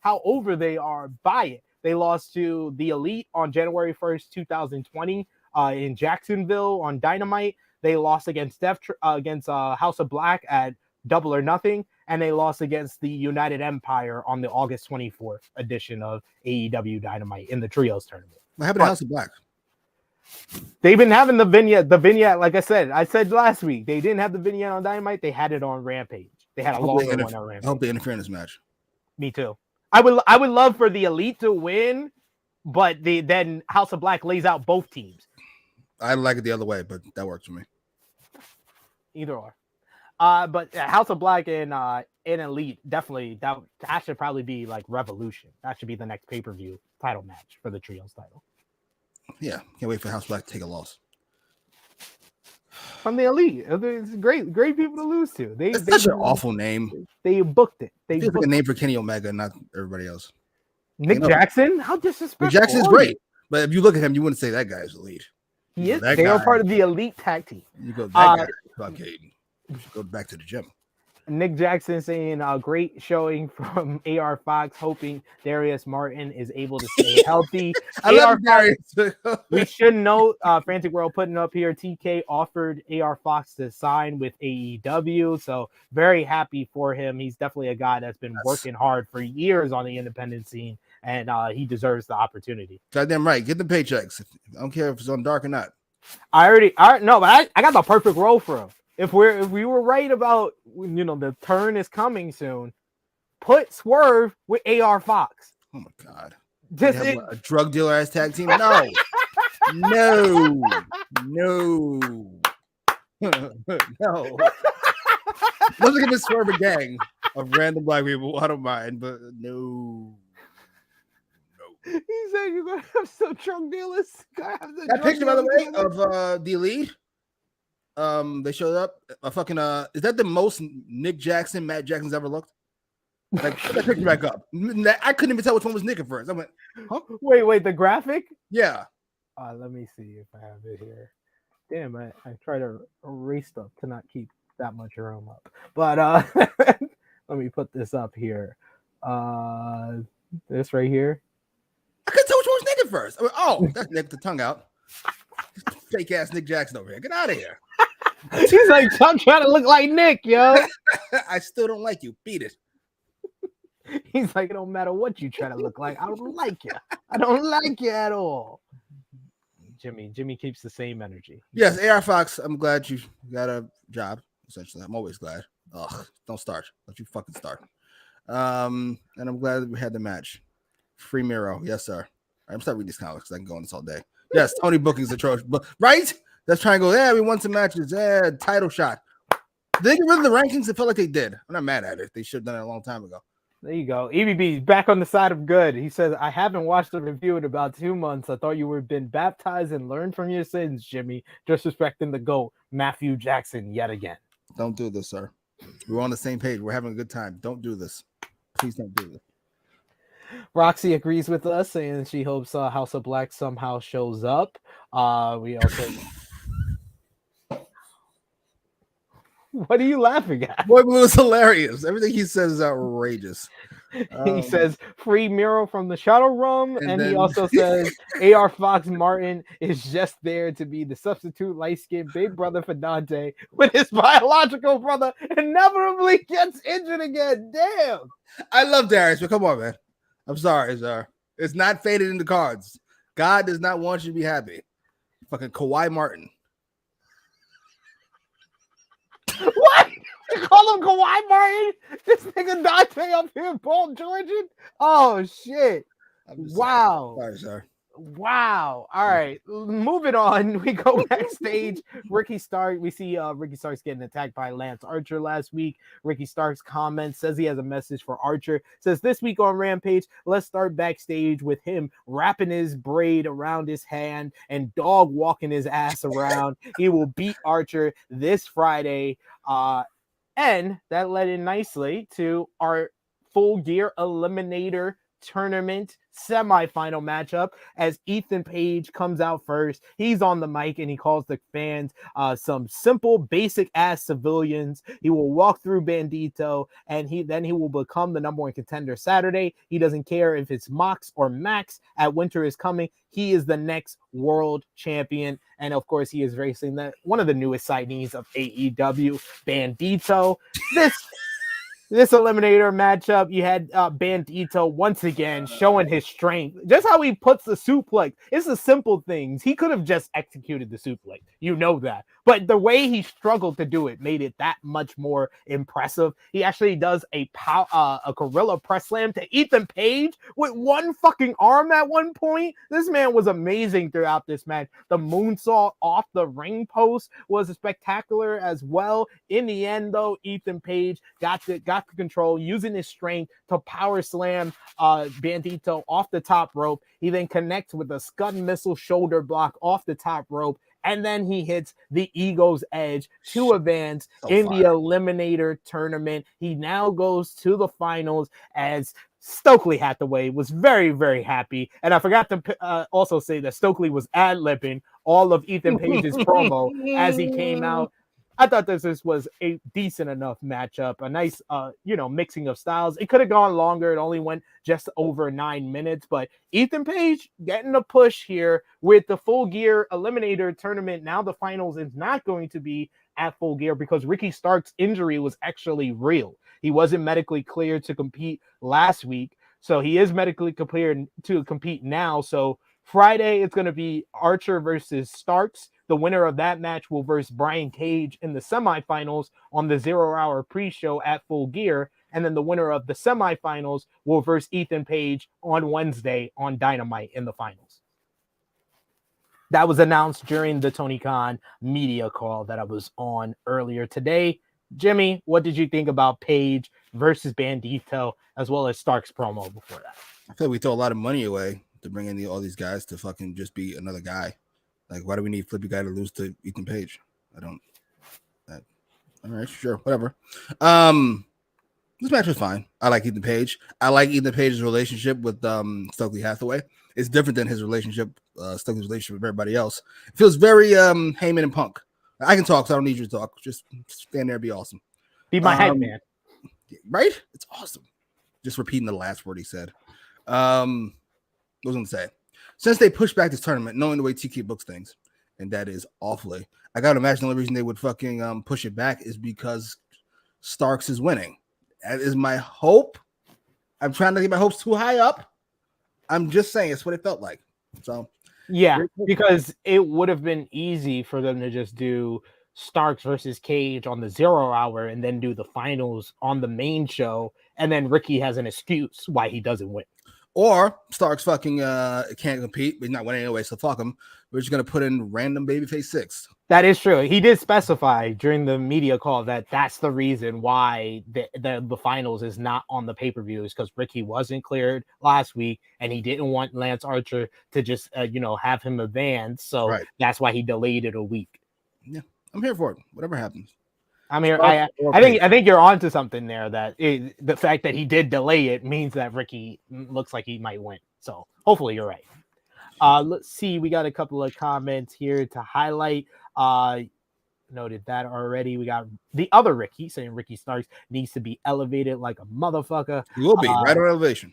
how over they are by it. They lost to the Elite on January 1st, 2020 in Jacksonville on Dynamite. They lost against House of Black at Double or Nothing, and they lost against the United Empire on the August 24th edition of AEW Dynamite in the Trios tournament. What happened to House of Black? They've been having the vignette. The vignette, like I said last week, they didn't have the vignette on Dynamite. They had it on Rampage. They had a longer one on Rampage. I hope they interfere in this match. Me too. I would love for the Elite to win, but then House of Black lays out both teams. I like it the other way, but that works for me. Either or. But House of Black and Elite, definitely that should probably be like Revolution. That should be the next pay-per-view title match for the Trios title. Yeah, can't wait for House of Black to take a loss. From the Elite. It's great people to lose to. That's such an awful name. They booked it. It feels like a name for Kenny Omega, not everybody else. Nick Jackson? How disrespectful. Nick Jackson is great, but if you look at him, you wouldn't say that guy is Elite. He is. They are part of the Elite tag team. You go, that guy, fucking, you should go back to the gym. Nick Jackson saying great showing from AR Fox, hoping Darius Martin is able to stay healthy. I love Darius. We should note, Frantic World putting up here, TK offered AR Fox to sign with AEW, so very happy for him. He's definitely a guy that's been working hard for years on the independent scene, and he deserves the opportunity. Goddamn right. Get the paychecks. I don't care if it's on dark or not. I got the perfect role for him. If we were right about the turn is coming soon, put Swerve with AR Fox. Oh my god! Just a drug dealer ass tag team? No, no. No. Let's look at this Swerve gang of random black people. I don't mind, but no. He said you're gonna have some drug dealers. That picture, by the way, of the Elite. They showed up. Is that the most Nick Jackson, Matt Jackson's ever looked? Like, put that picture back up. I couldn't even tell which one was Nick at first. I went, huh? Wait, the graphic? Yeah. Let me see if I have it here. Damn, I try to erase stuff to not keep that much room up. But let me put this up here. This right here. I couldn't tell which one was Nick at first. I went, oh, that's Nick, the tongue out. Fake ass Nick Jackson over here. Get out of here. He's like, I'm trying to look like Nick, yo. I still don't like you. Beat it. He's like, it don't matter what you try to look like. I don't like you. I don't like you at all. Jimmy keeps the same energy. Yes, AR Fox, I'm glad you got a job. Essentially, I'm always glad. Ugh, don't start. Don't you fucking start. And I'm glad that we had the match. Free Miro. Yes, sir. I'm starting reading these comics because I can go on this all day. Yes, Tony Booking's atrocious. Right? That's trying to go, yeah, we won some matches. Yeah, title shot. Did they get rid of the rankings? It felt like they did. I'm not mad at it. They should have done it a long time ago. There you go. EBB's back on the side of good. He says, I haven't watched the review in about 2 months. I thought you were been baptized and learned from your sins, Jimmy. Disrespecting the GOAT, Matthew Jackson, yet again. Don't do this, sir. We're on the same page. We're having a good time. Don't do this. Please don't do this. Roxy agrees with us, saying she hopes House of Black somehow shows up. We also... What are you laughing at? Boy Blue is hilarious. Everything he says is outrageous. He says free Miro from the shuttle room, and then... he also says AR Fox Martin is just there to be the substitute light-skinned big brother for Dante when his biological brother inevitably gets injured again. Damn. I love Darius, but come on, man. I'm sorry, sir. It's not faded in the cards. God does not want you to be happy. Fucking Kawhi Martin. What? You call him Kawhi Martin? This nigga Dante up here, Paul Georgian? Oh, shit. Wow. Sorry, sir. Wow. All right. Moving on. We go backstage. Ricky Starks. We see Ricky Starks getting attacked by Lance Archer last week. Ricky Starks comments, says he has a message for Archer. Says this week on Rampage, let's start backstage with him wrapping his braid around his hand and dog walking his ass around. He will beat Archer this Friday. And that led in nicely to our Full Gear Eliminator Tournament semifinal matchup as Ethan Page comes out first. He's on the mic and he calls the fans some simple, basic ass civilians. He will walk through Bandito and he will become the number one contender Saturday. He doesn't care if it's Mox or Max at Winter is Coming. He is the next world champion. And of course, he is racing one of the newest signees of AEW, Bandito. This eliminator matchup, you had Bandito once again showing his strength. Just how he puts the suplex. It's the simple things. He could have just executed the suplex. You know that. But the way he struggled to do it made it that much more impressive. He actually does a gorilla press slam to Ethan Page with one fucking arm at one point. This man was amazing throughout this match. The moonsault off the ring post was spectacular as well. In the end, though, Ethan Page got the control, using his strength to power slam Bandito off the top rope. He then connects with a Scud Missile shoulder block off the top rope, and then he hits the Ego's Edge to advance the Eliminator Tournament. He now goes to the finals as Stokely Hathaway was very, very happy. And I forgot to also say that Stokely was ad-libbing all of Ethan Page's promo as he came out. I thought this was a decent enough matchup, a nice, mixing of styles. It could have gone longer. It only went just over 9 minutes, but Ethan Page getting a push here with the Full Gear Eliminator Tournament. Now the finals is not going to be at Full Gear because Ricky Starks' injury was actually real. He wasn't medically cleared to compete last week, so he is medically cleared to compete now. So Friday, it's going to be Archer versus Starks. The winner of that match will verse Brian Cage in the semifinals on the 0 Hour pre-show at Full Gear. And then the winner of the semifinals will verse Ethan Page on Wednesday on Dynamite in the finals. That was announced during the Tony Khan media call that I was on earlier today. Jimmy, what did you think about Page versus Bandito, as well as Stark's promo before that? I feel like we throw a lot of money away to bring in all these guys to fucking just be another guy. Like, why do we need Flippy Guy to lose to Ethan Page? All right, sure, whatever. This match was fine. I like Ethan Page. I like Ethan Page's relationship with Stokely Hathaway. It's different than his relationship, Stokely's relationship with everybody else. It feels very Heyman and Punk. I can talk, so I don't need you to talk. Just stand there and be awesome. Be my head man. Right? It's awesome. Just repeating the last word he said. What was I going to say? Since they pushed back this tournament, knowing the way TK books things, and that is awfully, I got to imagine the only reason they would fucking push it back is because Starks is winning. That is my hope. I'm trying to get my hopes too high up. I'm just saying it's what it felt like. So yeah, because it would have been easy for them to just do Starks versus Cage on the 0 Hour and then do the finals on the main show, and then Ricky has an excuse why he doesn't win. Or Starks fucking can't compete, but he's not winning anyway, so fuck him. We're just going to put in random babyface 6. That is true. He did specify during the media call that that's the reason why the finals is not on the pay-per-view, is because Ricky wasn't cleared last week, and he didn't want Lance Archer to just, have him advance. So That's why he delayed it a week. Yeah, I'm here for it. Whatever happens. I'm here. I think you're onto something there. That the fact that he did delay it means that Ricky looks like he might win. So hopefully you're right. Let's see. We got a couple of comments here to highlight. noted that already. We got the other Ricky saying Ricky Starks needs to be elevated like a motherfucker. He will be right on elevation.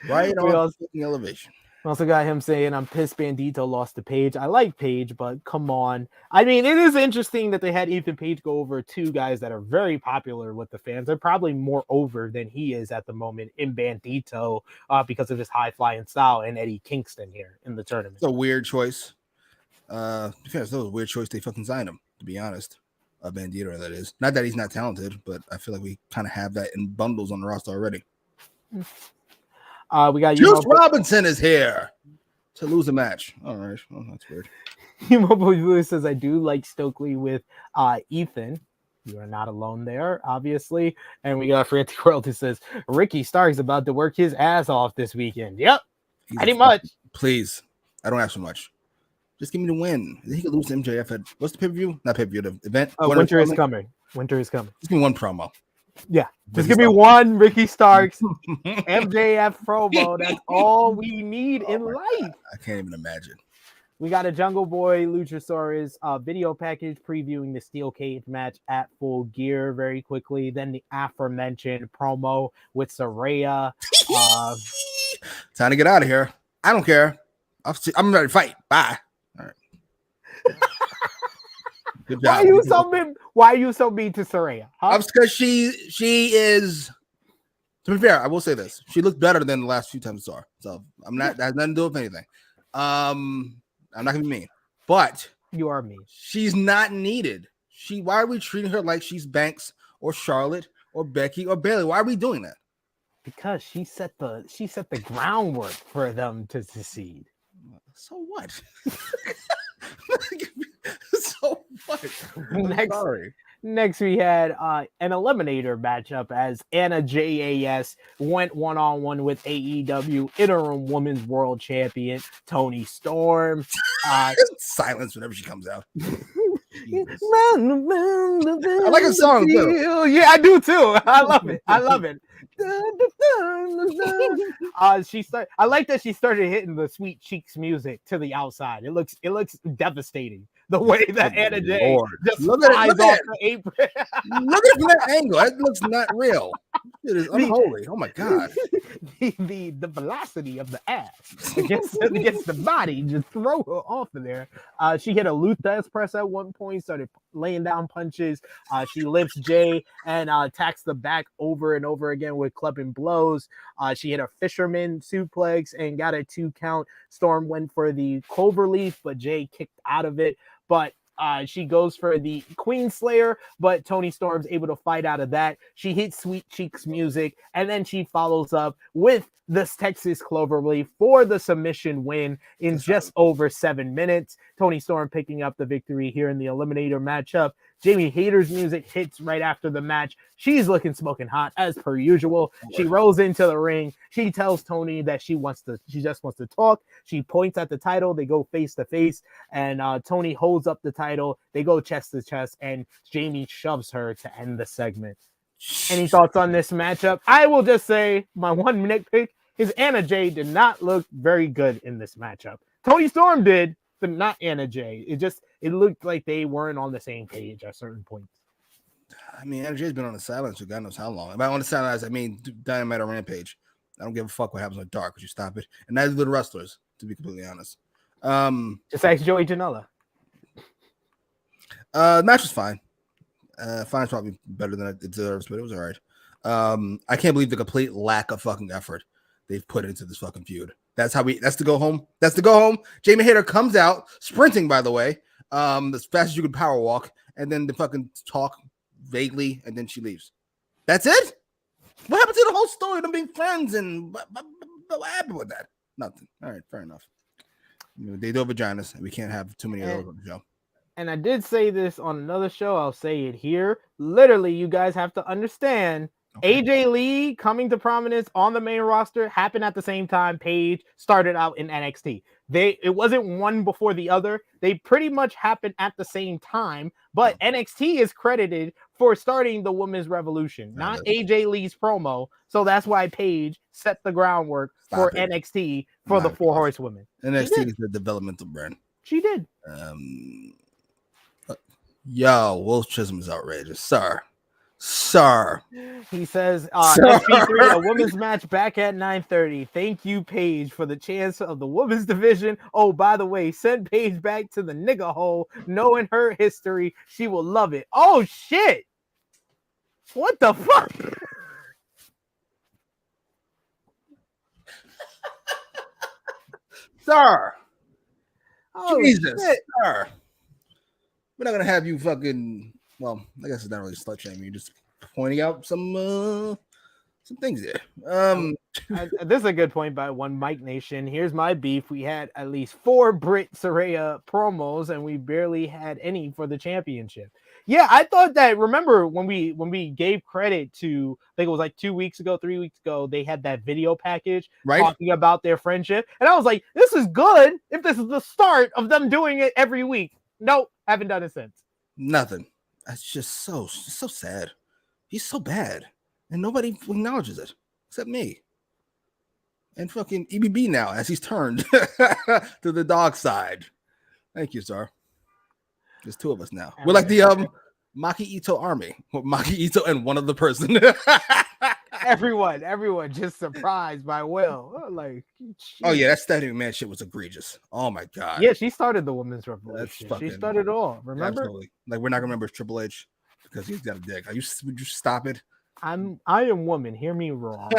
Right We on elevation. Also got him saying, I'm pissed Bandito lost to Paige. I like Paige, but come on. I mean, it is interesting that they had Ethan Page go over two guys that are very popular with the fans. They're probably more over than he is at the moment in Bandito because of his high-flying style, and Eddie Kingston here in the tournament. It's a weird choice. It's a weird choice they fucking signed him, to be honest. Bandito, that is. Not that he's not talented, but I feel like we kind of have that in bundles on the roster already. We got Juice Robinson is here to lose a match. All right. Well, that's weird. Mobile says, I do like Stokely with Ethan. You are not alone there, obviously. And we got Frantic World who says, Ricky Stark's about to work his ass off this weekend. Yep. Pretty much. Please. I don't ask for much. Just give me the win. He could lose to MJF at what's the pay-per-view? Not pay-per-view, the event. Winter is coming. Winter is coming. Just give me one promo. Yeah, just give me one Ricky Starks MJF promo. That's all we need in life. God, I can't even imagine. We got a Jungle Boy Luchasaurus video package previewing the steel cage match at Full Gear very quickly. Then the aforementioned promo with Saraya. Time to get out of here. I don't care. I'm ready to fight. Bye. All right. Good job. Why are you so mean to Saraya? Huh? Because she is. To be fair, I will say this: she looked better than the last few times I saw her. So I'm not. That has nothing to do with anything. I'm not gonna be mean, but you are mean. She's not needed. Why are we treating her like she's Banks or Charlotte or Becky or Bayley? Why are we doing that? Because she set the groundwork for them to succeed. So what? So what? Next we had an eliminator matchup as Anna JAS went one-on-one with AEW interim women's world champion Toni Storm. Silence whenever she comes out. I like a song too. Yeah, I do too. I love it. I like that she started hitting the Sweet Cheeks music to the outside. It looks devastating. The way that Anna Jay just flies off the apron. Look at it from that angle. That looks not real. It is unholy. Oh my god. The velocity of the ass against the body just throw her off of there. She hit a Luthez press at one point, started laying down punches. She lifts Jay and attacks the back over and over again with clubbing blows. She hit a fisherman suplex and got a 2 count. Storm went for the cloverleaf, but Jay kicked out of it. But she goes for the Queen Slayer, but Toni Storm's able to fight out of that. She hits Sweet Cheeks music, and then she follows up with this Texas Cloverleaf for the submission win in just over 7 minutes. Toni Storm picking up the victory here in the Eliminator matchup. Jamie Hayter's music hits right after the match. She's looking smoking hot as per usual. She rolls into the ring. She tells Toni that she just wants to talk. She points at the title. They go face to face, and Toni holds up the title. They go chest to chest, and Jamie shoves her to end the segment. Any thoughts on this matchup? I will just say my one nitpick is Anna Jay did not look very good in this matchup. Toni Storm did, but not Anna Jay. It looked like they weren't on the same page at certain points. I mean, Anna Jay's been on the sidelines for God knows how long. By on the sidelines, I mean Dynamite or Rampage. I don't give a fuck what happens on Dark. Could you stop it? And neither do the wrestlers, to be completely honest. Just ask Joey Janela. Match was fine. Fine's probably better than it deserves, but it was all right. I can't believe the complete lack of fucking effort they've put into this fucking feud. That's the go home. That's the go home. Jamie Hayter comes out sprinting, by the way, as fast as you could power walk, and then the fucking talk vaguely, and then she leaves. That's it? What happened to the whole story of them being friends? And what happened with that? Nothing. All right, fair enough. They do have vaginas, and we can't have too many of those on the show. And I did say this on another show. I'll say it here. Literally, you guys have to understand. Okay. AJ Lee coming to prominence on the main roster happened at the same time Paige started out in NXT. It wasn't one before the other. They pretty much happened at the same time, but NXT is credited for starting the women's revolution, not AJ Lee's promo. So that's why Paige set the groundwork for NXT for the 4 Horsewomen. NXT is the developmental brand. She did. Yo, Will Chisholm is outrageous, sir. Sir. He says, SP3, a women's match back at 9:30. Thank you, Paige, for the chance of the women's division. Oh, by the way, send Paige back to the nigga hole. Knowing her history, she will love it. Oh, shit. What the fuck? Sir. Oh, Jesus, shit. sir. We're not going to have you fucking, well, I guess it's not really slut shaming. You're just pointing out some things there. This is a good point by One Mike Nation. Here's my beef. We had at least 4 Britt Saraya promos, and we barely had any for the championship. Yeah, I thought that. Remember when we gave credit to, I think it was like 2 weeks ago, 3 weeks ago, they had that video package talking about their friendship, and I was like, this is good if this is the start of them doing it every week. Nope, haven't done it since. Nothing. That's just so sad. He's so bad, and nobody acknowledges it except me. And fucking EBB now, as he's turned to the dog side. Thank you, sir. There's 2 of us now. We're like the Maki Ito army. Maki Ito and one other person. everyone just surprised by Will. Like, shit. Oh yeah, that Stephanie McMahon shit was egregious. Oh my god. Yeah, she started the women's revolution. She started it all. Remember? Absolutely. Like, we're not gonna remember Triple H because he's got a dick. Would you stop it? I am woman. Hear me wrong.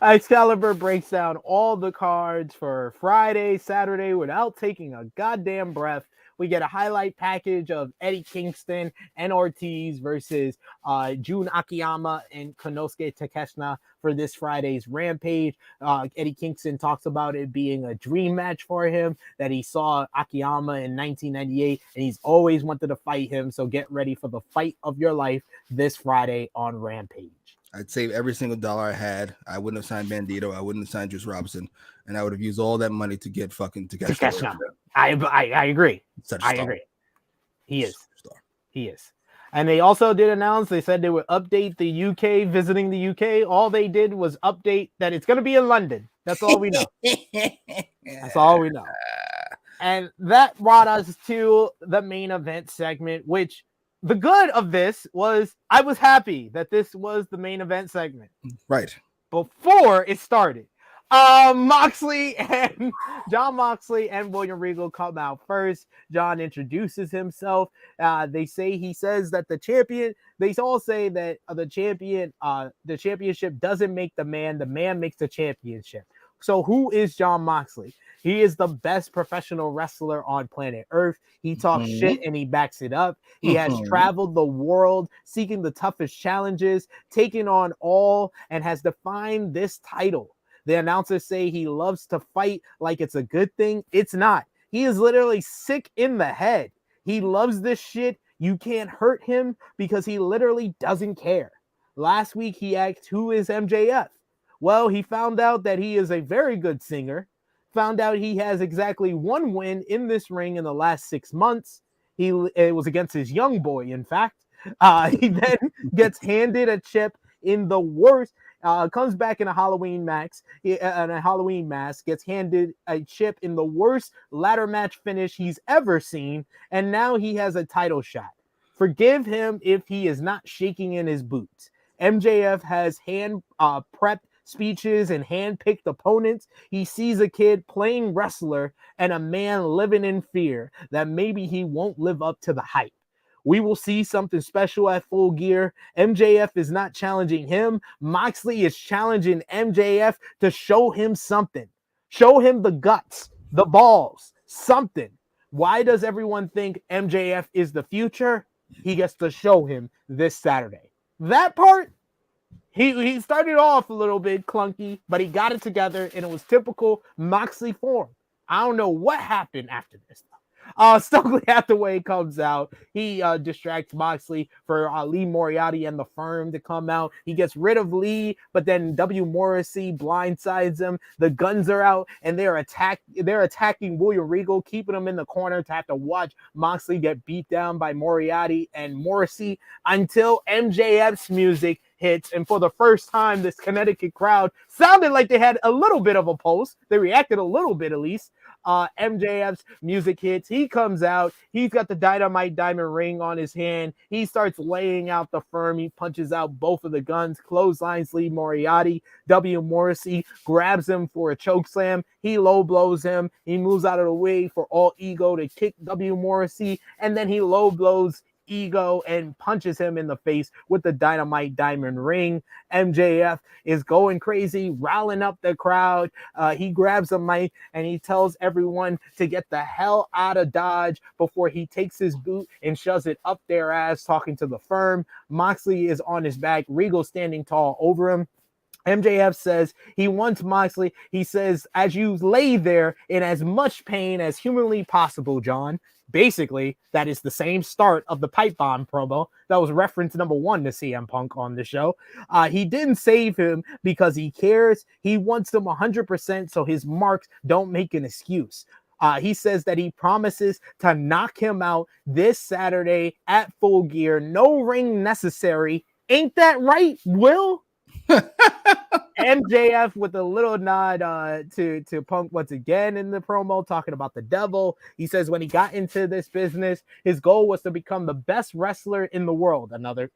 Excalibur breaks down all the cards for Friday, Saturday without taking a goddamn breath. We get a highlight package of Eddie Kingston and Ortiz versus Jun Akiyama and Konosuke Takeshita for this Friday's Rampage. Eddie Kingston talks about it being a dream match for him, that he saw Akiyama in 1998 and he's always wanted to fight him. So get ready for the fight of your life this Friday on Rampage. I'd save every single dollar I had. I wouldn't have signed Bandito. I wouldn't have signed Juice Robinson. And I would have used all that money to get fucking Takeshita. I agree. I agree. He is. He is. And they also did announce, they said they would update the UK, visiting the UK. All they did was update that it's going to be in London. That's all we know. That's all we know. And that brought us to the main event segment, which the good of this was I was happy that this was the main event segment. Right. Before it started. Jon Moxley and William Regal come out first. John introduces himself. He says that the champion, they all say that the championship doesn't make the man makes the championship. So who is Jon Moxley? He is the best professional wrestler on planet Earth. He talks shit and he backs it up. He has traveled the world seeking the toughest challenges, taking on all, and has defined this title. The announcers say he loves to fight like it's a good thing. It's not. He is literally sick in the head. He loves this shit. You can't hurt him because he literally doesn't care. Last week, he asked, who is MJF? Well, he found out that he is a very good singer. Found out he has exactly 1 win in this ring in the last 6 months. It was against his young boy, in fact. He then gets handed a chip in the worst. Comes back in a Halloween mask, gets handed a chip in the worst ladder match finish he's ever seen, and now he has a title shot. Forgive him if he is not shaking in his boots. MJF has prepped speeches and hand-picked opponents. He sees a kid playing wrestler and a man living in fear that maybe he won't live up to the hype. We will see something special at Full Gear. MJF is not challenging him. Moxley is challenging MJF to show him something. Show him the guts, the balls, something. Why does everyone think MJF is the future? He gets to show him this Saturday. That part, he started off a little bit clunky, but he got it together, and it was typical Moxley form. I don't know what happened after this. Stokely Hathaway comes out. He distracts Moxley for Lee Moriarty and the Firm to come out. He gets rid of Lee, but then W. Morrissey blindsides him. The guns are out, and they're attacking William Regal, keeping him in the corner to have to watch Moxley get beat down by Moriarty and Morrissey until MJF's music hits. And for the first time, this Connecticut crowd sounded like they had a little bit of a pulse. They reacted a little bit, at least. MJF's music hits. He comes out. He's got the Dynamite diamond ring on his hand. He starts laying out the firm. He punches out both of the guns, clotheslines Lee Moriarty. W. Morrissey grabs him for a choke slam. He low blows him. He moves out of the way for All Ego to kick W. Morrissey, and then he low blows Ego and punches him in the face with the Dynamite diamond ring. MJF is going crazy, riling up the crowd. He grabs a mic and he tells everyone to get the hell out of Dodge before he takes his boot and shoves it up their ass, talking to the firm. Moxley is on his back, Regal standing tall over him. MJF says he wants Moxley. He says, as you lay there in as much pain as humanly possible, John. Basically, that is the same start of the pipe bomb promo. That was reference number 1 to CM Punk on the show. He didn't save him because he cares. He wants them 100% so his marks don't make an excuse. He says that he promises to knock him out this Saturday at Full Gear. No ring necessary. Ain't that right, Will? MJF with a little nod to Punk once again in the promo, talking about the devil. He says when he got into this business, his goal was to become the best wrestler in the world. Another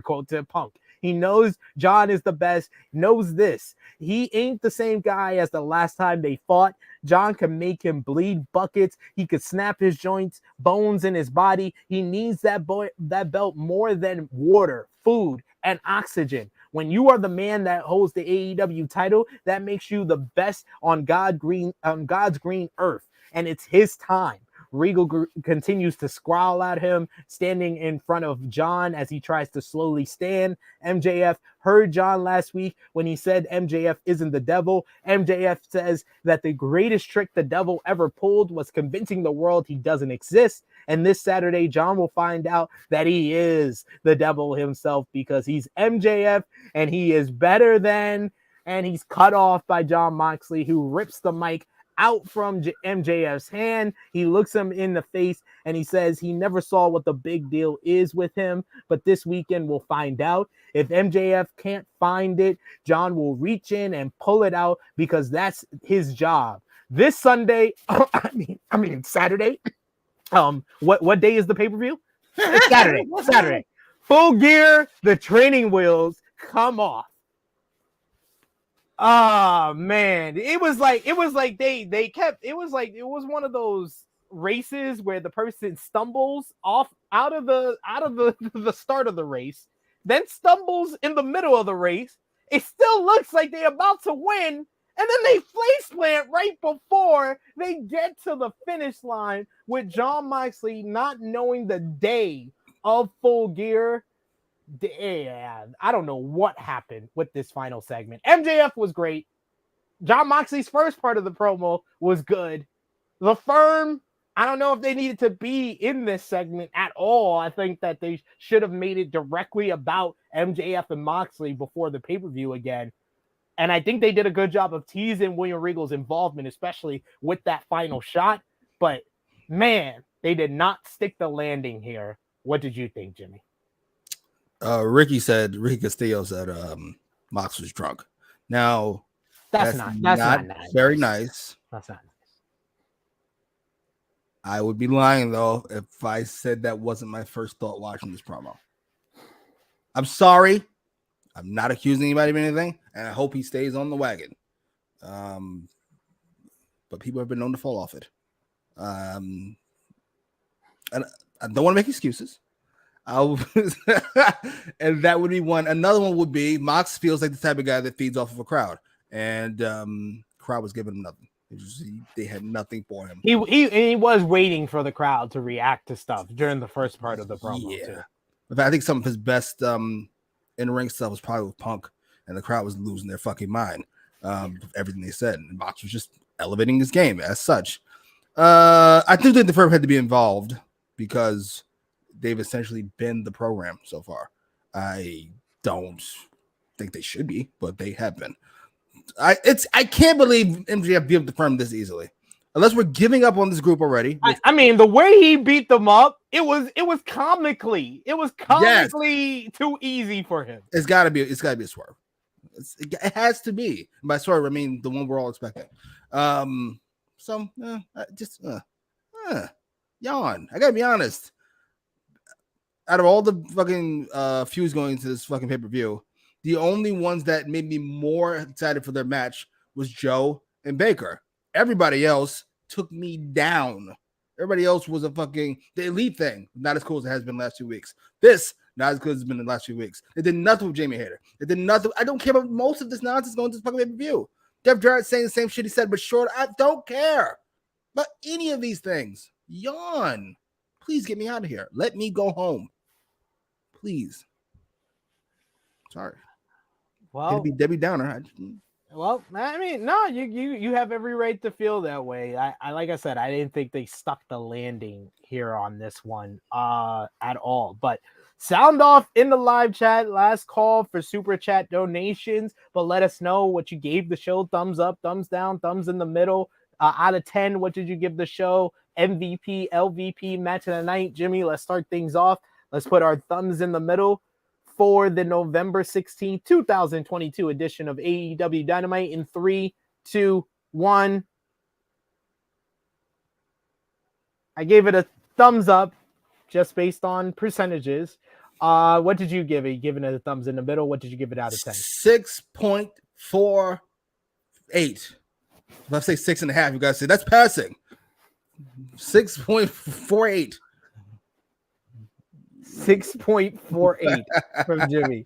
quote to Punk. He knows John is the best, knows this. He ain't the same guy as the last time they fought. John can make him bleed buckets. He could snap his joints, bones in his body. He needs that belt more than water, food, and oxygen. When you are the man that holds the AEW title, that makes you the best on God's green earth, and it's his time. Regal continues to scowl at him, standing in front of John as he tries to slowly stand. MJF heard John last week when he said MJF isn't the devil. MJF says that the greatest trick the devil ever pulled was convincing the world he doesn't exist. And this Saturday, John will find out that he is the devil himself because he's MJF and he is better than, and he's cut off by Jon Moxley, who rips the mic out from MJF's hand. He looks him in the face and he says he never saw what the big deal is with him, but this weekend we'll find out. If MJF can't find it, John will reach in and pull it out because that's his job. This Sunday, I mean Saturday. What day is the pay-per-view? It's Saturday. Saturday. Full Gear, the training wheels come off. Oh man, it was like they kept, it was one of those races where the person stumbles off out of the start of the race, then stumbles in the middle of the race. It still looks like they're about to win, and then they face plant right before they get to the finish line with Jon Moxley not knowing the day of Full Gear. Yeah, I don't know what happened with this final segment. MJF was great. Jon Moxley's first part of the promo was good. The firm, I don't know if they needed to be in this segment at all. I think that they should have made it directly about MJF and Moxley before the pay-per-view again. And I think they did a good job of teasing William Regal's involvement, especially with that final shot. But man, they did not stick the landing here. What did you think, Jimmy? Ricky Castillo said Mox was drunk. Now that's not nice. Very nice. That's not nice. I would be lying though if I said that wasn't my first thought watching this promo. I'm sorry. I'm not accusing anybody of anything, and I hope he stays on the wagon. But people have been known to fall off it. And I don't want to make excuses. And that would be one. Another one would be Mox feels like the type of guy that feeds off of a crowd, and crowd was giving him nothing. They had nothing for him. He was waiting for the crowd to react to stuff during the first part of the promo. Yeah, too. I think some of his best in-ring stuff was probably with Punk, and the crowd was losing their fucking mind. Everything they said, and Mox was just elevating his game as such. I do think the firm had to be involved because they've essentially been the program so far. I don't think they should be, but they have been. I can't believe MJF beat up the firm this easily. Unless we're giving up on this group already. I mean, the way he beat them up, it was comically too easy for him. It's gotta be a swerve. It has to be. And by swerve, I mean the one we're all expecting. So yawn. I gotta be honest. Out of all the fucking feuds going into this fucking pay-per-view, the only ones that made me more excited for their match was Joe and Baker. Everybody else took me down. Everybody else was the elite thing. Not as cool as it has been the last 2 weeks. This, not as good as it's been in the last few weeks. They did nothing with Jamie Hayter. They did nothing. I don't care about most of this nonsense going to this fucking pay-per-view. Jeff Jarrett saying the same shit he said, but short, I don't care about any of these things. Yawn. Please get me out of here. Let me go home. Please. Sorry. Well, be Debbie Downer. Well, I mean, no, you have every right to feel that way. I like I said, I didn't think they stuck the landing here on this one at all. But sound off in the live chat. Last call for super chat donations. But let us know what you gave the show. Thumbs up, thumbs down, thumbs in the middle. Out of 10, what did you give the show? MVP, LVP, match of the night. Jimmy, let's start things off. Let's put our thumbs in the middle for the November 16th, 2022 edition of AEW Dynamite in 3, 2, 1. I gave it a thumbs up just based on percentages. What did you give it? Giving it a thumbs in the middle. What did you give it out of 10? 6.48. If I say 6.5, you guys say that's passing. 6.48. 6.48 from Jimmy.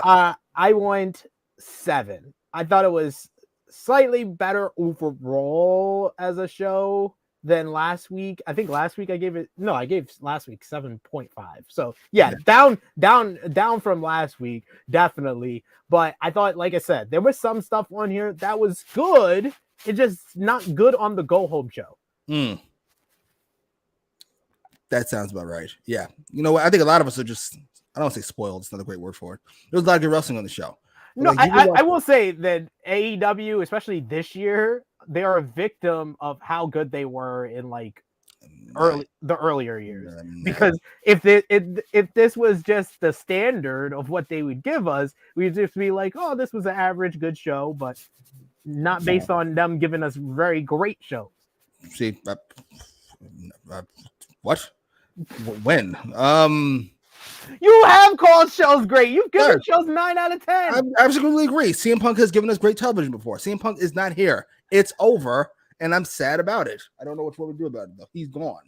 I went 7. I thought it was slightly better overall as a show than last week. I think last week I gave last week 7.5. So yeah, down from last week, definitely. But I thought, like I said, there was some stuff on here that was good. It's just not good on the go home show. That sounds about right. Yeah. You know what? I think a lot of us are just, I don't want to say spoiled. It's not a great word for it. There was a lot of good wrestling on the show. No, like, I will say that AEW, especially this year, they are a victim of how good they were in like the earlier years. Because if this was just the standard of what they would give us, we'd just be like, oh, this was an average good show, but not based on them giving us very great shows. See, what? When? You have called shows great. You've given shows 9 out of 10. I absolutely agree. CM Punk has given us great television before. CM Punk is not here. It's over, and I'm sad about it. I don't know what we do about it though. He's gone.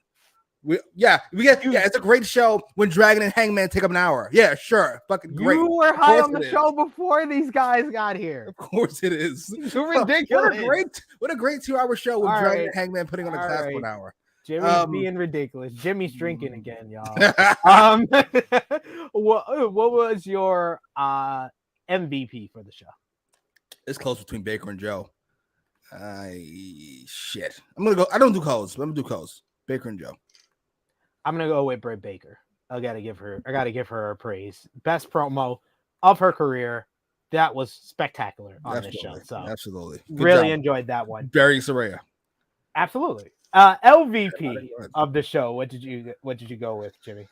It's a great show when Dragon and Hangman take up an hour. Yeah, sure. Fucking great. You were high on the show before these guys got here. Of course it is. You're ridiculous. What a great 2-hour show with Dragon and Hangman putting on a class for an hour. Jimmy's being ridiculous. Jimmy's drinking again, y'all. What was your MVP for the show? It's close between Baker and Joe. Shit. I'm gonna go. I don't do codes, but I'm gonna do codes. Baker and Joe. I'm gonna go with Britt Baker. I gotta give her a praise. Best promo of her career. That was spectacular on this show. So absolutely, really enjoyed that one. Barry Soraya. Absolutely. LVP of the show. What did you go with, Jimmy?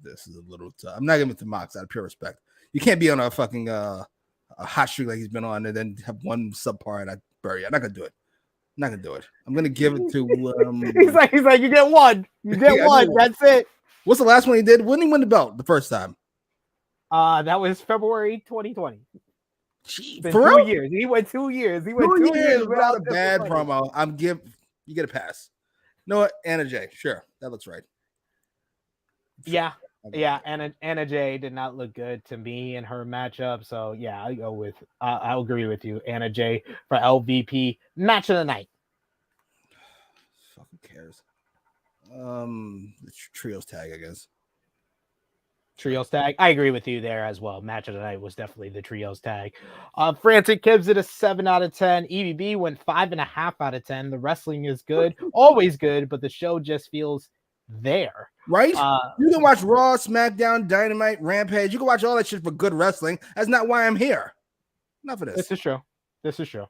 This is a little tough. I'm not giving it to Mox out of pure respect. You can't be on a fucking a hot streak like he's been on and then have one subpar and I bury you. I'm not gonna do it. I'm gonna give it to he's like you get one. You get one. That's it. What's the last one he did? When did he win the belt the first time? That was February 2020. Gee, for 2 years. He went 2 years. He went 2 years without a bad promo. You get a pass. You know what? Anna Jay. Sure. That looks right. Sure. Yeah. Anna Jay did not look good to me in her matchup. So yeah, I'll agree with you. Anna Jay for LVP match of the night. Fucking cares. The trios tag, I guess. Trios tag. I agree with you there as well. Match of the night was definitely the trios tag. Frantic gives it a 7 out of 10. EVB went 5.5 out of 10. The wrestling is good, always good, but the show just feels there. Right? You can watch Raw, SmackDown, Dynamite, Rampage. You can watch all that shit for good wrestling. That's not why I'm here. Enough of this. This is true.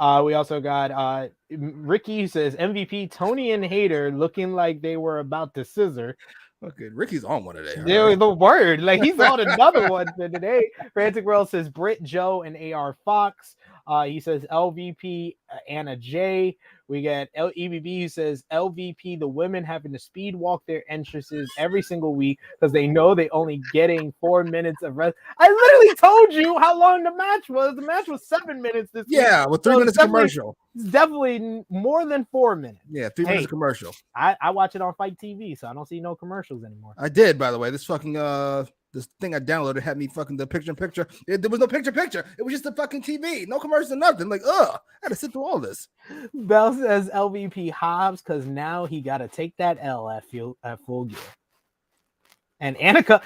We also got Ricky says MVP Tony and Hayter looking like they were about to scissor. Okay, Ricky's on one today. Right? The word, like he's on another one today. Frantic World says Britt, Joe, and AR Fox. He says LVP Anna J. We got EBB who says LVP, the women having to speed walk their entrances every single week because they know they only getting 4 minutes of rest. I literally told you how long the match was. The match was 7 minutes this week. Yeah, with 3 minutes commercial. It's definitely more than 4 minutes. Yeah, 3 minutes commercial. I watch it on Fight TV, so I don't see no commercials anymore. I did, by the way. This fucking this thing I downloaded had me fucking the picture. There was no picture. It was just the fucking TV. No commercials or nothing. Like, I had to sit through all this. Bell says LVP Hobbs because now he got to take that L at Full Gear. And Annika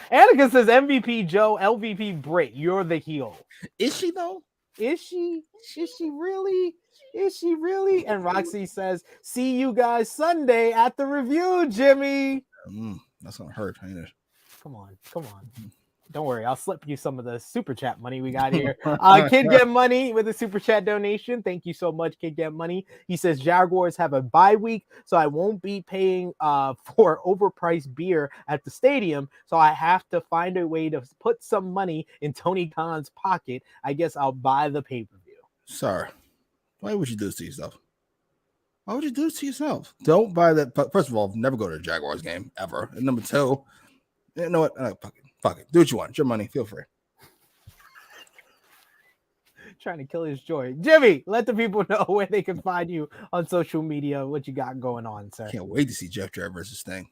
says MVP Joe, LVP Britt. You're the heel. Is she though? Is she really? Is she really? And Roxy says, see you guys Sunday at the review, Jimmy. That's gonna hurt, ain't it? Come on. Don't worry, I'll slip you some of the super chat money we got here. Kid Get Money with a super chat donation. Thank you so much, Kid Get Money. He says Jaguars have a bye week, so I won't be paying for overpriced beer at the stadium. So I have to find a way to put some money in Tony Khan's pocket. I guess I'll buy the pay-per-view. Sorry. Why would you do this to yourself? Why would you do this to yourself? Don't buy that. First of all, never go to a Jaguars game ever. And number two, you know what? Fuck it. Do what you want. It's your money. Feel free. Trying to kill his joy. Jimmy, let the people know where they can find you on social media, what you got going on, sir. Can't wait to see Jeff Jarrett versus Sting.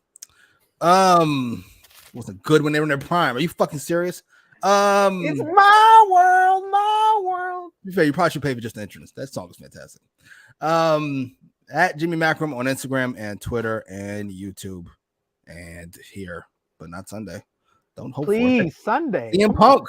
Wasn't good when they were in their prime. Are you fucking serious? It's my world. To be fair, you probably should pay for just the entrance. That song is fantastic. At Jimmy Macram on Instagram and Twitter and YouTube and here, but not Sunday. Don't hope Please, for it. Sunday. CM Punk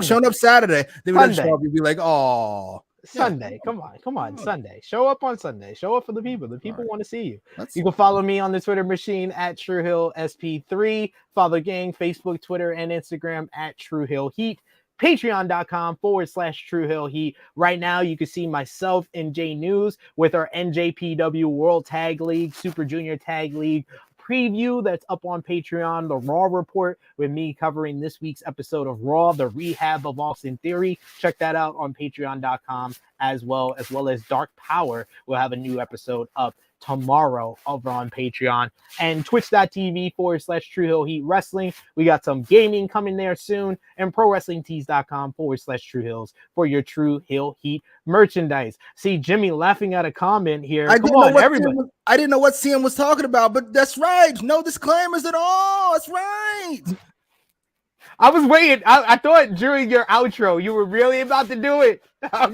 showing up Saturday. Then we show up, you'd be like, oh. Sunday. Yeah. Come on. Sunday. Show up on Sunday. Show up for the people. The people want to see you. You can follow me on the Twitter machine at TrueHillSP3. Follow gang, Facebook, Twitter, and Instagram at TrueHillHeat. Patreon.com/TrueHillHeat. Right now, you can see myself and Jay News with our NJPW World Tag League, Super Junior Tag League preview that's up on Patreon, the Raw Report with me covering this week's episode of Raw, the rehab of Austin Theory. Check that out on patreon.com as well as Dark Power. We'll have a new episode up tomorrow over on Patreon and twitch.tv/TrueHillHeat Wrestling. We got some gaming coming there soon, and ProWrestlingTees.com/TrueHills for your True Hill Heat merchandise. See Jimmy laughing at a comment here. I didn't know what CM was talking about, but that's right. No disclaimers at all. That's right. I was waiting. I thought during your outro you were really about to do it. I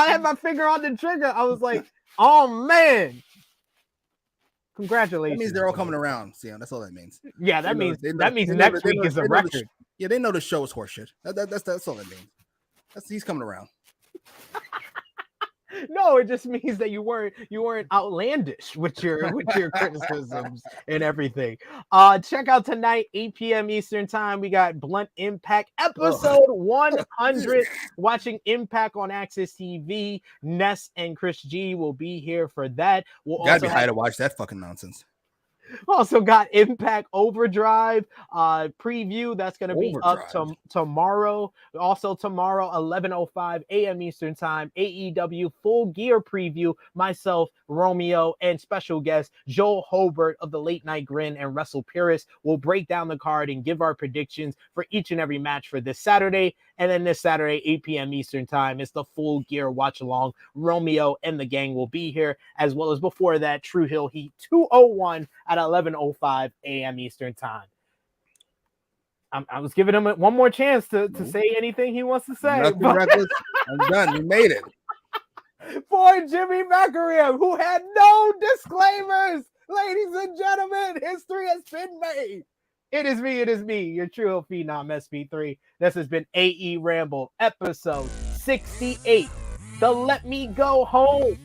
had my finger on the trigger. I was like, oh man! Congratulations. That means they're all coming around. See, that's all that means. Yeah, that means next week is a record. They know the show is horseshit. That's all that means. He's coming around. No, it just means that you weren't outlandish with your criticisms and everything. Check out tonight, 8 p.m. Eastern time. We got Blunt Impact episode 100. Watching Impact on Access TV. Ness and Chris G will be here for that. We'll gotta be high to watch that fucking nonsense. Also got Impact Overdrive preview that's going to be up tomorrow. Also tomorrow, 11:05 a.m. Eastern time, AEW Full Gear preview. Myself, Romeo, and special guest Joel Hobart of the Late Night Grin and Wrestle Purist will break down the card and give our predictions for each and every match for this Saturday. And then this Saturday, 8 p.m. Eastern time, it's the Full Gear watch along. Romeo and the gang will be here, as well as before that, True Hill Heat 201 at 11:05 a.m. Eastern time. I was giving him one more chance to say anything he wants to say. I'm done. You made it. For Jimmy Macram, who had no disclaimers, ladies and gentlemen, history has been made. It is me, your True Hill Phenom SP3. This has been AEWramble episode 68. The Let Me Go Home.